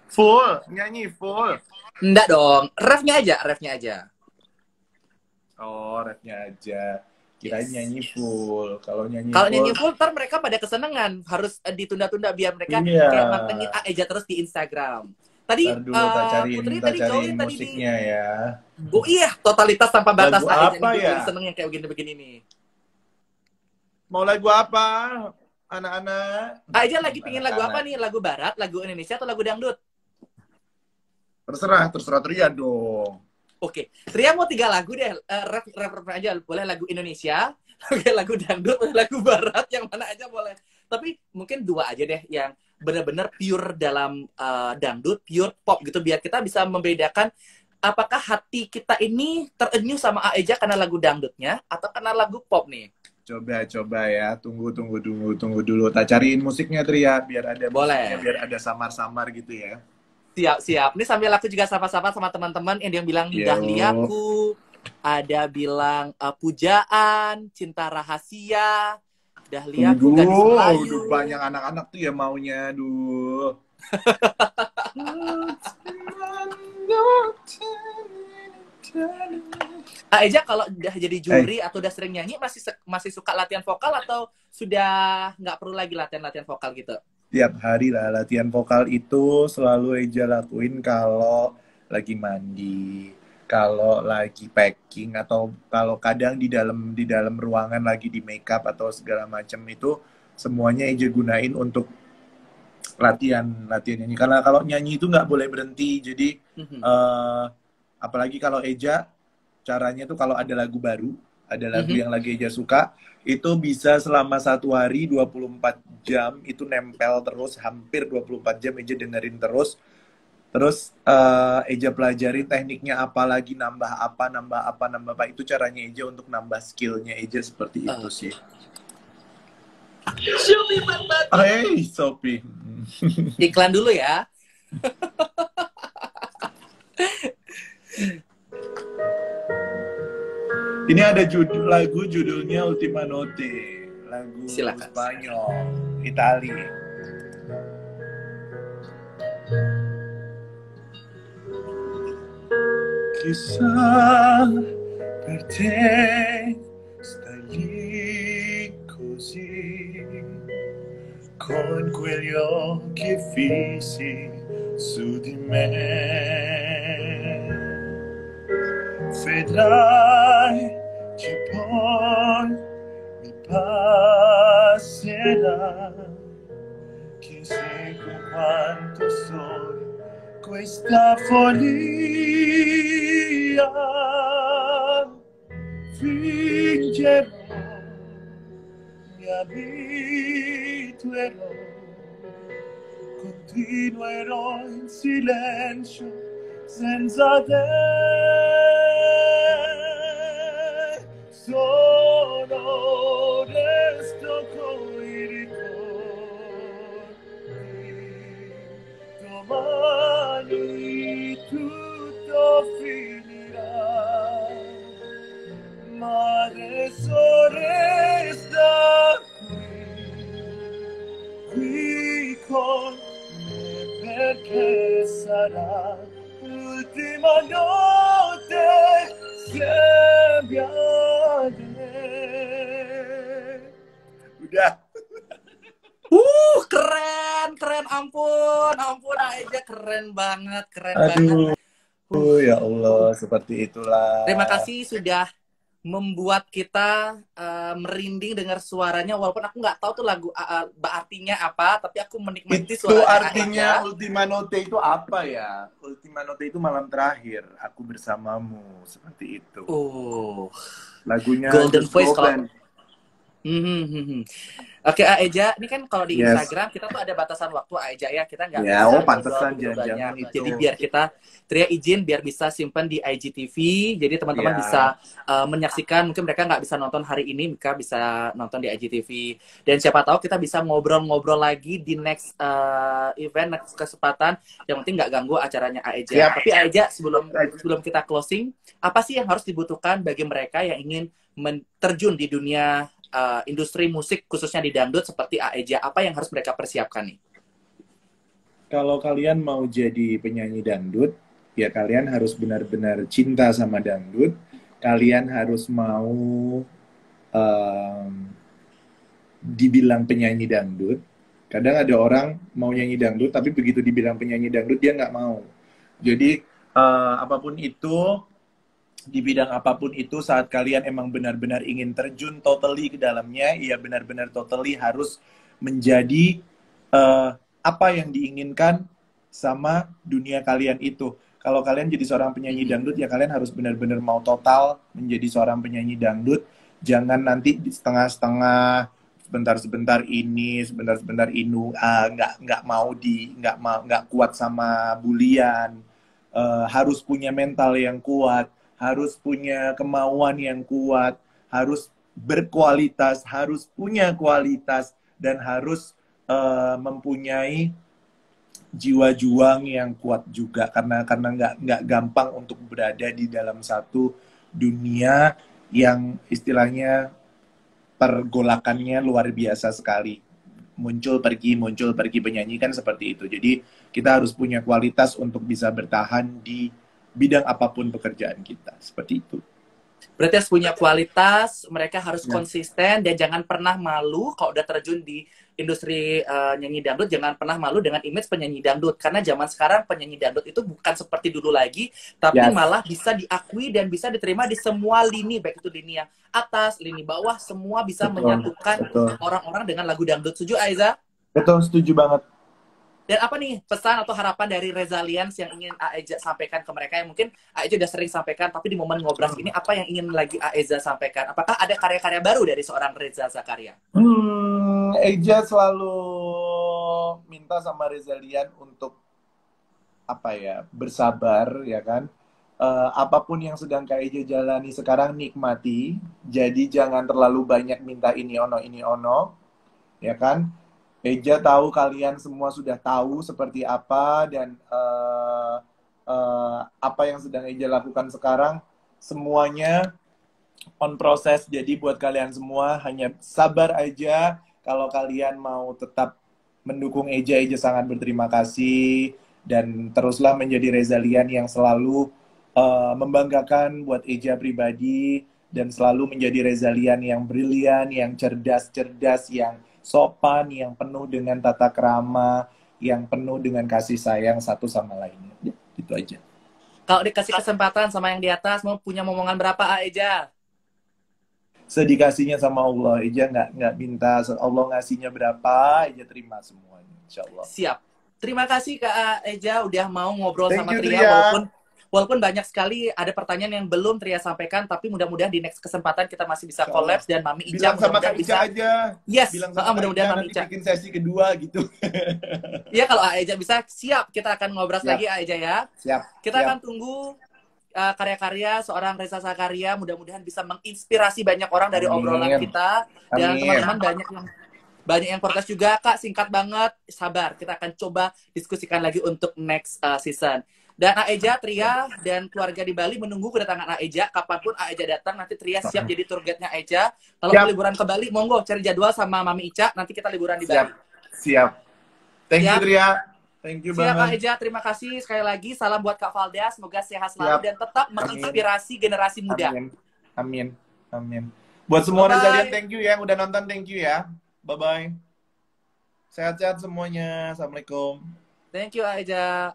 Full, nyanyi full. Enggak dong, refnya aja. Oh, refnya aja. Kirain Yes. nyanyi full. Kalau nyanyi full, ntar mereka pada kesenangan. Harus ditunda-tunda biar mereka Iya. kayak mantengin Aeja terus di Instagram. Tadi Ntar dulu tak Putri cariin join tadi musiknya ya. Oh iya, totalitas tanpa batas Lagu Aeja apa nih. ya? Seneng yang kayak begini-begini nih. Mau lagu apa, anak-anak? Aeja lagi pingin lagu apa nih? Lagu barat, lagu Indonesia, atau lagu dangdut? Terserah Tria dong. Oke, Tria mau 3 lagu deh. Rap aja, boleh lagu Indonesia, oke, lagu dangdut, boleh lagu barat, yang mana aja boleh. Tapi mungkin 2 aja deh yang benar-benar pure dalam dangdut, pure pop gitu, biar kita bisa membedakan apakah hati kita ini terenyuh sama Aeja karena lagu dangdutnya atau karena lagu pop nih. Coba ya. Tunggu dulu. Tak cariin musiknya, Tria, biar ada Boleh. musiknya, biar ada samar-samar gitu ya. Siap. Ini sambil aku juga sapa-sapa sama teman-teman yang bilang Yo. Dahliaku, ada bilang Pujaan, Cinta Rahasia, Dahliaku, Gadis Melayu. Banyak anak-anak tuh ya maunya, Eja kalau udah jadi juri atau udah sering nyanyi masih suka latihan vokal atau sudah nggak perlu lagi latihan vokal gitu? Tiap hari lah latihan vokal itu selalu Eja lakuin kalau lagi mandi, kalau lagi packing atau kalau kadang di dalam ruangan lagi di makeup atau segala macam itu semuanya Eja gunain untuk latihan nyanyi. Karena kalau nyanyi itu nggak boleh berhenti. Jadi apalagi kalau Eja caranya tuh kalau ada lagu baru, ada lagu yang lagi Eja suka, itu bisa selama 1 hari 24 jam itu nempel terus, hampir 24 jam Eja dengerin terus. Terus Eja pelajari tekniknya apa lagi, nambah apa. Itu caranya Eja untuk nambah skillnya Eja seperti itu sih. Hey, Sophie. Iklan dulu ya. Ini ada lagu judulnya Ultima Notte, lagu Silakan. Spanyol, Itali. Chissà per te stai lì così, con quegli occhi fissi su di me. Vedrai che poi mi passerà, chissà con quanto sole questa follia. Fingerò, mi abituerò, continuerò in silenzio senza te. Solo resto coi ricordi, domani tutto finirà, ma adesso resta qui con me perché sarà l'ultima notte udah. Keren, ampun Eja, keren banget. Ya Allah, seperti itulah. Terima kasih sudah membuat kita merinding dengar suaranya, walaupun aku nggak tahu tuh lagu artinya apa, tapi aku menikmati itu suaranya. artinya Eja. Ultima Notte itu apa ya? Ultima Notte itu malam terakhir aku bersamamu, seperti itu. Lagunya Golden Voice kalau Oke, Eja, ini kan kalau di Instagram kita tuh ada batasan waktu, Eja ya, kita nggak bisa pantesan jangan itu. Jadi biar kita Tria izin biar bisa simpan di IGTV, jadi teman-teman bisa menyaksikan. Mungkin mereka nggak bisa nonton hari ini, mereka bisa nonton di IGTV. Dan siapa tahu kita bisa ngobrol-ngobrol lagi di next event, next kesempatan. Yang penting nggak ganggu acaranya Eja. Tapi Eja, sebelum kita closing, apa sih yang harus dibutuhkan bagi mereka yang ingin terjun di dunia industri musik khususnya di dangdut seperti Eja? Apa yang harus mereka persiapkan nih? Kalau kalian mau jadi penyanyi dangdut, ya kalian harus benar-benar cinta sama dangdut. Kalian harus mau dibilang penyanyi dangdut. Kadang ada orang mau nyanyi dangdut, tapi begitu dibilang penyanyi dangdut dia nggak mau. Jadi apapun itu, di bidang apapun itu, saat kalian emang benar-benar ingin terjun totally ke dalamnya, ya benar-benar totally harus menjadi apa yang diinginkan sama dunia kalian itu. Kalau kalian jadi seorang penyanyi dangdut, ya kalian harus benar-benar mau total menjadi seorang penyanyi dangdut. Jangan nanti di setengah-setengah, sebentar-sebentar ini, sebentar-sebentar inu, nggak kuat sama bulian. Harus punya mental yang kuat, harus punya kemauan yang kuat, harus berkualitas, harus punya kualitas, dan harus mempunyai jiwa juang yang kuat juga. Karena nggak gampang untuk berada di dalam satu dunia yang istilahnya pergolakannya luar biasa sekali. Muncul pergi penyanyi kan seperti itu. Jadi kita harus punya kualitas untuk bisa bertahan di bidang apapun pekerjaan kita. Seperti itu. Berarti harus punya kualitas, mereka harus Ya. konsisten dan jangan pernah malu kalau udah terjun di industri nyanyi dangdut, jangan pernah malu dengan image penyanyi dangdut karena zaman sekarang penyanyi dangdut itu bukan seperti dulu lagi, tapi Yes. malah bisa diakui dan bisa diterima di semua lini, baik itu lini yang atas, lini bawah, semua bisa Betul. menyatukan Betul. orang-orang dengan lagu dangdut. Setuju Aiza? Betul, setuju banget. Dan apa nih pesan atau harapan dari Rezalians yang ingin Aeja sampaikan ke mereka yang mungkin Aeja udah sering sampaikan, tapi di momen ngobras ini apa yang ingin lagi Aeja sampaikan? Apakah ada karya-karya baru dari seorang Reza Zakaria? Eja selalu minta sama Rezalian untuk apa ya, bersabar ya kan. Apapun yang sedang Kak Eja jalani sekarang nikmati. Jadi jangan terlalu banyak minta ini ono, ya kan. Eja tahu kalian semua sudah tahu seperti apa dan apa yang sedang Eja lakukan sekarang semuanya on proses. Jadi buat kalian semua hanya sabar aja. Kalau kalian mau tetap mendukung Eja, Eja sangat berterima kasih dan teruslah menjadi Rezalian yang selalu membanggakan buat Eja pribadi dan selalu menjadi Rezalian yang brilian, yang cerdas-cerdas, yang sopan, yang penuh dengan tata krama, yang penuh dengan kasih sayang satu sama lainnya. Ya, gitu aja. Kalau dikasih kesempatan sama yang di atas, mau punya momongan berapa Aeja? Sedikasinya sama Allah, Eja nggak minta Allah ngasihnya berapa, Eja terima semuanya, Insya Allah. Siap. Terima kasih Kak Eja udah mau ngobrol Thank sama you, Tria, Tria. walaupun banyak sekali ada pertanyaan yang belum Tria sampaikan, tapi mudah-mudahan di next kesempatan kita masih bisa Insya Allah. collabs dan Mami Ica Bilang sama mudah-mudahan Kak Ica bisa. aja. Yes, Bilang sama Kak mudah-mudahan Ica Mami nanti Ica. bikin sesi kedua gitu. Iya, kalau Aeja bisa, siap. Kita akan ngobras Siap. lagi Aeja ya. Siap. Kita siap. akan tunggu karya-karya seorang Reza Zakaria, mudah-mudahan bisa menginspirasi banyak orang dari Amin. obrolan kita. Dan Amin. teman-teman banyak yang protes juga, Kak, singkat banget. Sabar, kita akan coba diskusikan lagi untuk next season. Dan Aeja, Tria, dan keluarga di Bali menunggu kedatangan Aeja. Kapanpun Aeja datang, nanti Tria siap jadi tour guide-nya Aeja. Kalau Siap. mau liburan ke Bali, monggo cari jadwal sama Mami Ica, nanti kita liburan di Siap. Bali. Siap. Thank you, Siap. Tria. Thank you Siap Kak banget. Eja, terima kasih sekali lagi. Salam buat Kak Valda, semoga sehat selalu Siap. dan tetap menginspirasi generasi muda. Amin. Amin. Amin. Buat semua Bye-bye. Rezalian, thank you ya. Udah nonton, thank you ya. Bye-bye. Sehat-sehat semuanya. Assalamualaikum. Thank you Aeja.